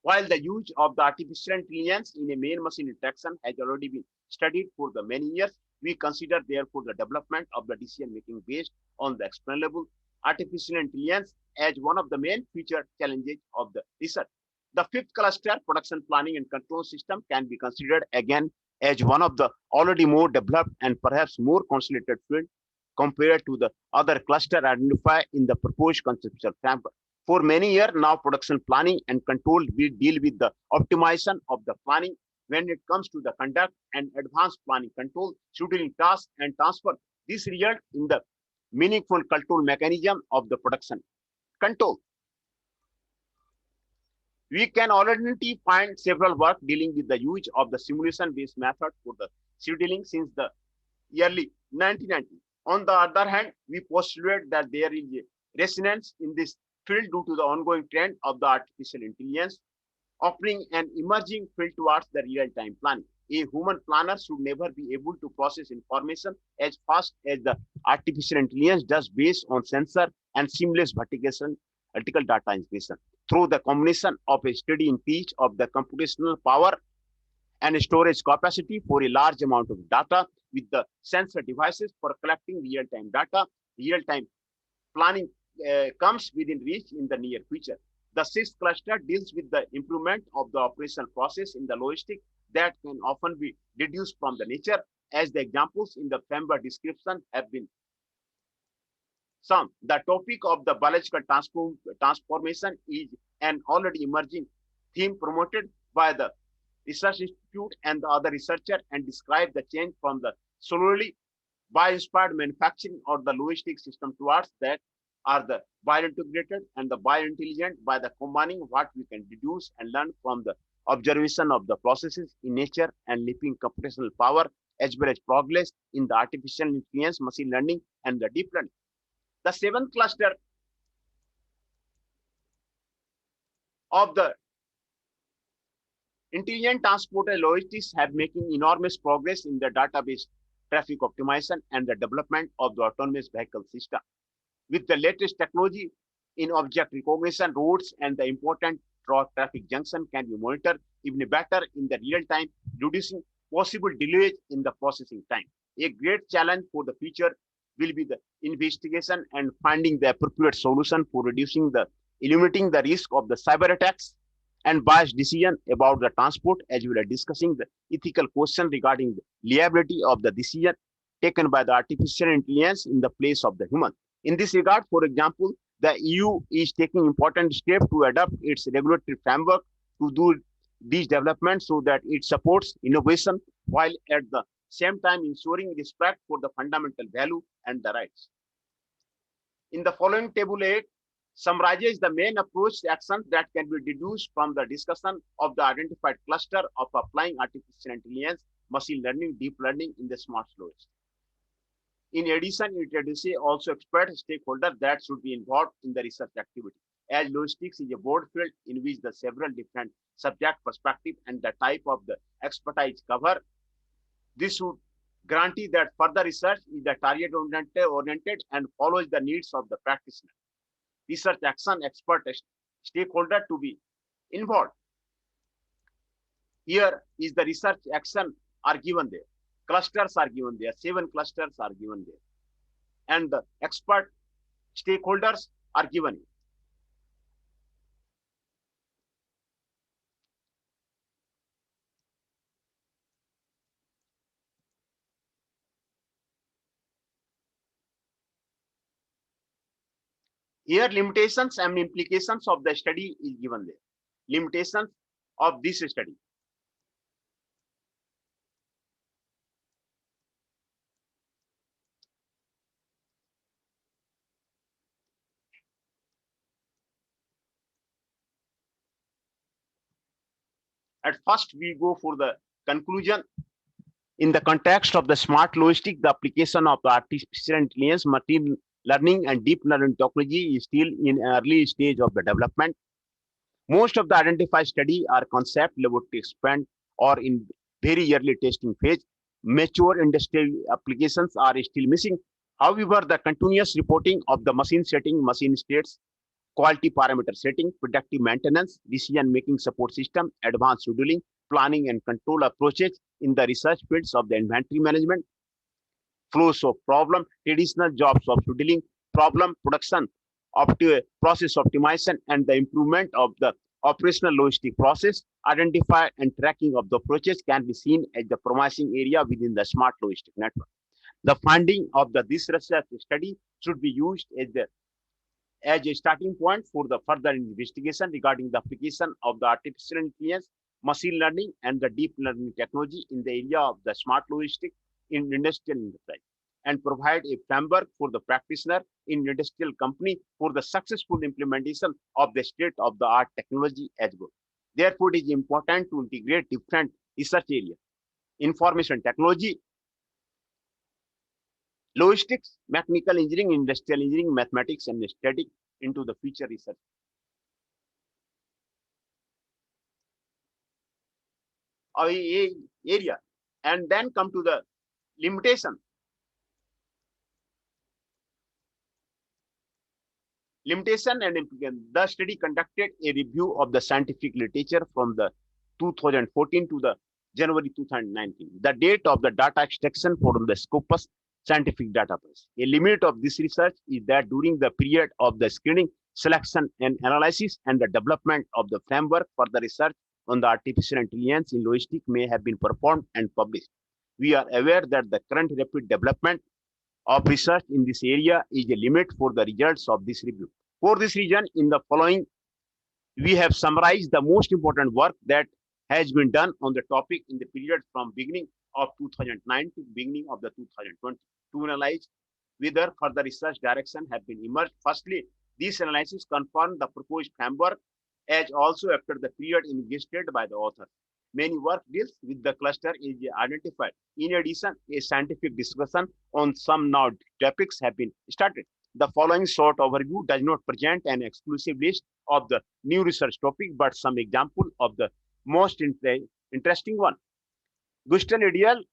While the use of the artificial intelligence in a man-machine interaction has already been studied for the many years, we consider therefore the development of the decision making based on the explainable artificial intelligence as one of the main future challenges of the research. The fifth cluster, production planning and control system, can be considered again as one of the already more developed and perhaps more consolidated field compared to the other cluster identified in the proposed conceptual framework. For many years now, production planning and control will deal with the optimization of the planning when it comes to the conduct and advanced planning control, scheduling tasks and transfer. This result in the meaningful control mechanism of the production control. We can already find several work dealing with the use of the simulation-based method for the scheduling since the early 1990s. On the other hand, we postulate that there is a resonance in this field due to the ongoing trend of the artificial intelligence, offering an emerging field towards the real-time planning. A human planner should never be able to process information as fast as the artificial intelligence does based on sensor and seamless vertical data integration. Through the combination of a steady increase of the computational power and storage capacity for a large amount of data with the sensor devices for collecting real-time data, real-time planning comes within reach in the near future. The sixth cluster deals with the improvement of the operational process in the logistic that can often be deduced from the nature, as the examples in the framework description have been some. The topic of the biological transformation is an already emerging theme promoted by the Research Institute and the other researcher and describe the change from the solely bio-inspired manufacturing or the logistic system towards that are the bio-integrated and the bio-intelligent by the combining what we can deduce and learn from the observation of the processes in nature and leaping computational power as well as progress in the artificial intelligence, machine learning, and the deep learning. The seventh cluster of the intelligent transport and logistics have making enormous progress in the database traffic optimization and the development of the autonomous vehicle system. With the latest technology in object recognition, roads and the important traffic junction can be monitored even better in the real time, reducing possible delays in the processing time. A great challenge for the future will be the investigation and finding the appropriate solution for eliminating the risk of the cyber attacks and biased decision about the transport, as well as discussing the ethical question regarding the liability of the decision taken by the artificial intelligence in the place of the human. In this regard, for example, the EU is taking important steps to adapt its regulatory framework to do these developments so that it supports innovation while at the same time ensuring respect for the fundamental value and the rights. In the following table 8, summarizes the main approach actions that can be deduced from the discussion of the identified cluster of applying artificial intelligence, machine learning, deep learning in the smart logistics. In addition, it introduces also expert stakeholders that should be involved in the research activity. As logistics is a broad field in which the several different subject perspective and the type of the expertise cover, this should guarantee that further research is the target oriented and follows the needs of the practitioner. Research action expert stakeholder to be involved. Here is the research action are given there. Clusters are given there. 7 clusters are given there. And the expert stakeholders are given here. Here, limitations and implications of the study is given there. Limitations of this study. At first, we go for the conclusion. In the context of the smart logistics, the application of the artificial intelligence, machine learning, and deep learning technology is still in early stage of the development. Most of the identified studies are concept level to expand or in very early testing phase. Mature industrial applications are still missing. However, the continuous reporting of the machine setting, machine states, quality parameter setting, predictive maintenance, decision-making support system, advanced scheduling, planning and control approaches in the research fields of the inventory management, flows of problem, traditional jobs of scheduling, problem production, process optimization, and the improvement of the operational logistic process, identify and tracking of the approaches can be seen as the promising area within the smart logistic network. The finding of this research study should be used as a starting point for the further investigation regarding the application of the artificial intelligence, machine learning, and the deep learning technology in the area of the smart logistics in industrial enterprise, and provide a framework for the practitioner in industrial company for the successful implementation of the state-of-the-art technology as well. Therefore, it is important to integrate different research areas, information technology, logistics, mechanical engineering, industrial engineering, mathematics, and statistics into the future research. Area, and then come to the limitation. Limitation and implication. The study conducted a review of the scientific literature from the 2014 to the January 2019. The date of the data extraction from the Scopus scientific database. A limit of this research is that during the period of the screening, selection, and analysis and the development of the framework for the research on the artificial intelligence in logistics may have been performed and published. We are aware that the current rapid development of research in this area is a limit for the results of this review. For this reason, in the following, we have summarized the most important work that has been done on the topic in the period from beginning of 2009 to beginning of the 2020 to analyze whether further research direction have been emerged. Firstly, this analysis confirmed the proposed framework as also after the period investigated by the author. Many work deals with the cluster is identified. In addition, a scientific discussion on some now topics have been started. The following short overview does not present an exclusive list of the new research topic, but some example of the most interesting one. Guston Ideal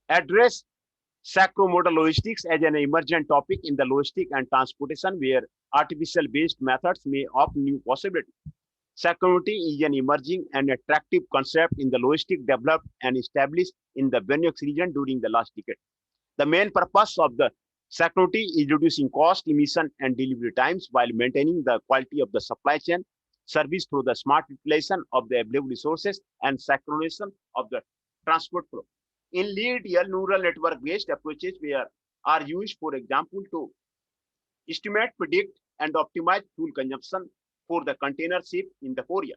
address sacromodal logistics as an emergent topic in the logistic and transportation where artificial-based methods may offer new possibilities. Security is an emerging and attractive concept in the logistic developed and established in the Benelux region during the last decade. The main purpose of the security is reducing cost, emission, and delivery times while maintaining the quality of the supply chain service through the smart utilization of the available resources and synchronization of the transport flow. In LEAD, neural network-based approaches are used, for example, to estimate, predict, and optimize fuel consumption for the container ship in the Korea.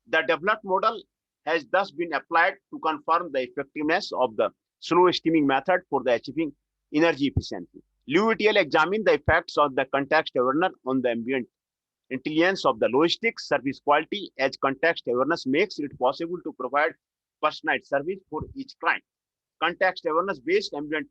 The developed model has thus been applied to confirm the effectiveness of the slow steaming method for the achieving energy efficiency. LEAD examined the effects of the context awareness on the ambient intelligence of the logistics service quality as context awareness makes it possible to provide personalized service for each client. Context awareness based ambient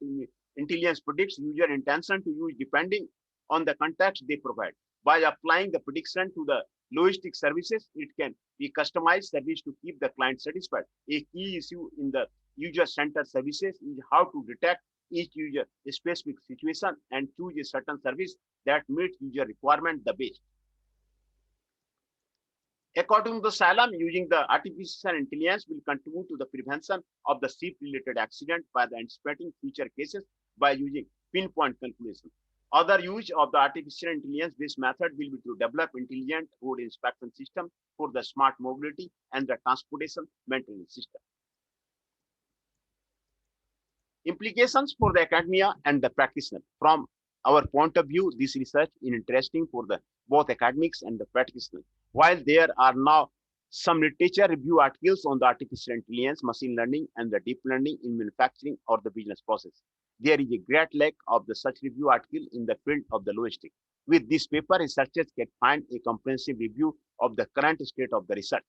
intelligence predicts user intention to use depending on the context they provide. By applying the prediction to the logistic services, it can be customized service to keep the client satisfied. A key issue in the user-centered services is how to detect each user specific situation and choose a certain service that meets user requirement the best. According to Salem, using the artificial intelligence will contribute to the prevention of the ship-related accident by the anticipating future cases by using pinpoint calculation. Other use of the artificial intelligence-based method will be to develop intelligent road inspection system for the smart mobility and the transportation maintenance system. Implications for the academia and the practitioner. From our point of view, this research is interesting for the both academics and the practitioners. While there are now some literature review articles on the artificial intelligence, machine learning, and the deep learning in manufacturing or the business process, there is a great lack of the such review article in the field of the logistics. With this paper, researchers can find a comprehensive review of the current state of the research.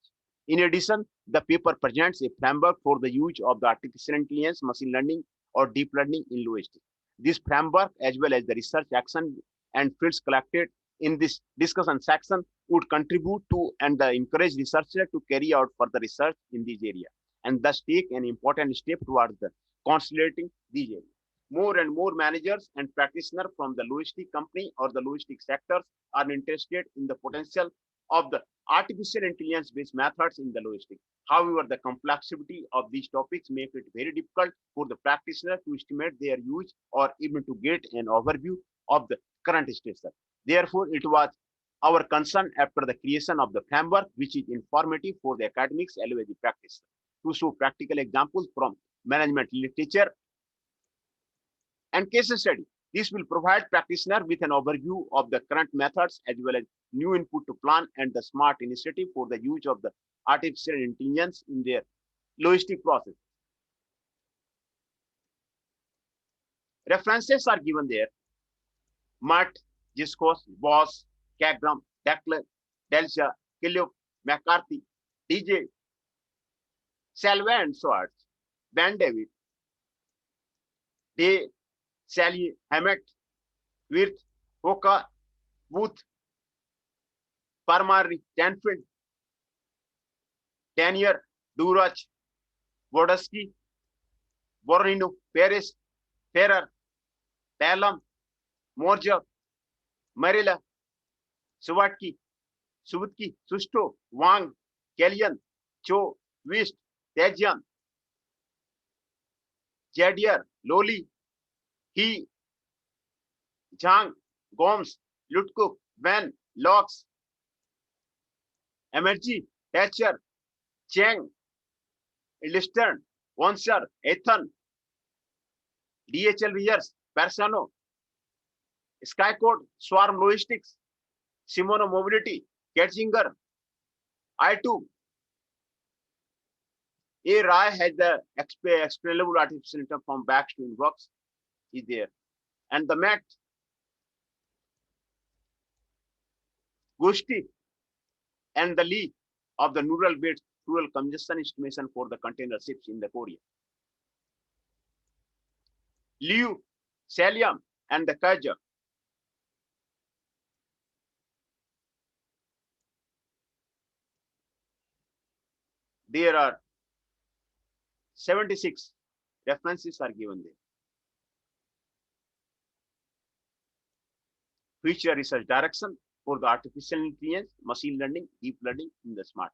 In addition, the paper presents a framework for the use of the artificial intelligence, machine learning, or deep learning in logistics. This framework, as well as the research action and fields collected in this discussion section, would contribute to and encourage researchers to carry out further research in this area and thus take an important step towards the consolidating these areas. More and more managers and practitioners from the logistic company or the logistic sectors are interested in the potential of the artificial intelligence-based methods in the logistics. However, the complexity of these topics make it very difficult for the practitioner to estimate their use or even to get an overview of the current status. Therefore, it was our concern after the creation of the framework, which is informative for the academics as well as the practice, to show practical examples from management literature and case study. This will provide practitioner with an overview of the current methods as well as new input to plan and the smart initiative for the use of the artificial intelligence in their logistic process. References are given there. Mutt, Giscos, Boss, Kagram, Deckler, Delja, Killiuk, McCarthy, DJ, Salva and Swartz, Ben David, Day, Sally, Hammett, Wirth, Hoka, Booth, Parmar, Stanfield, Danier, Durach, Wodowski, Borino, Paris, Ferrer, Talam, Morja, Marilla, Suwatki, Subutki, Susto, Wang, Kellyan, Cho, Wist, Tejian, Jadier, Loli, He, Zhang, Gomes, Lutkuk, Van, Locks, Emergy, Thatcher, Cheng, Ilistern, Wonser, Ethan, DHL Rears, Persano, Skycode, Swarm Logistics, Simono Mobility, Ketzinger, I2, AI has the explainable artificial intelligence from backs to inbox is there. And the Met, Gusti, and the Lee of the neural weight fuel congestion estimation for the container ships in the Korea. Liu, Salium, and the Kaja. There are 76 references are given there. Future research direction for the artificial intelligence, machine learning, deep learning in the smart.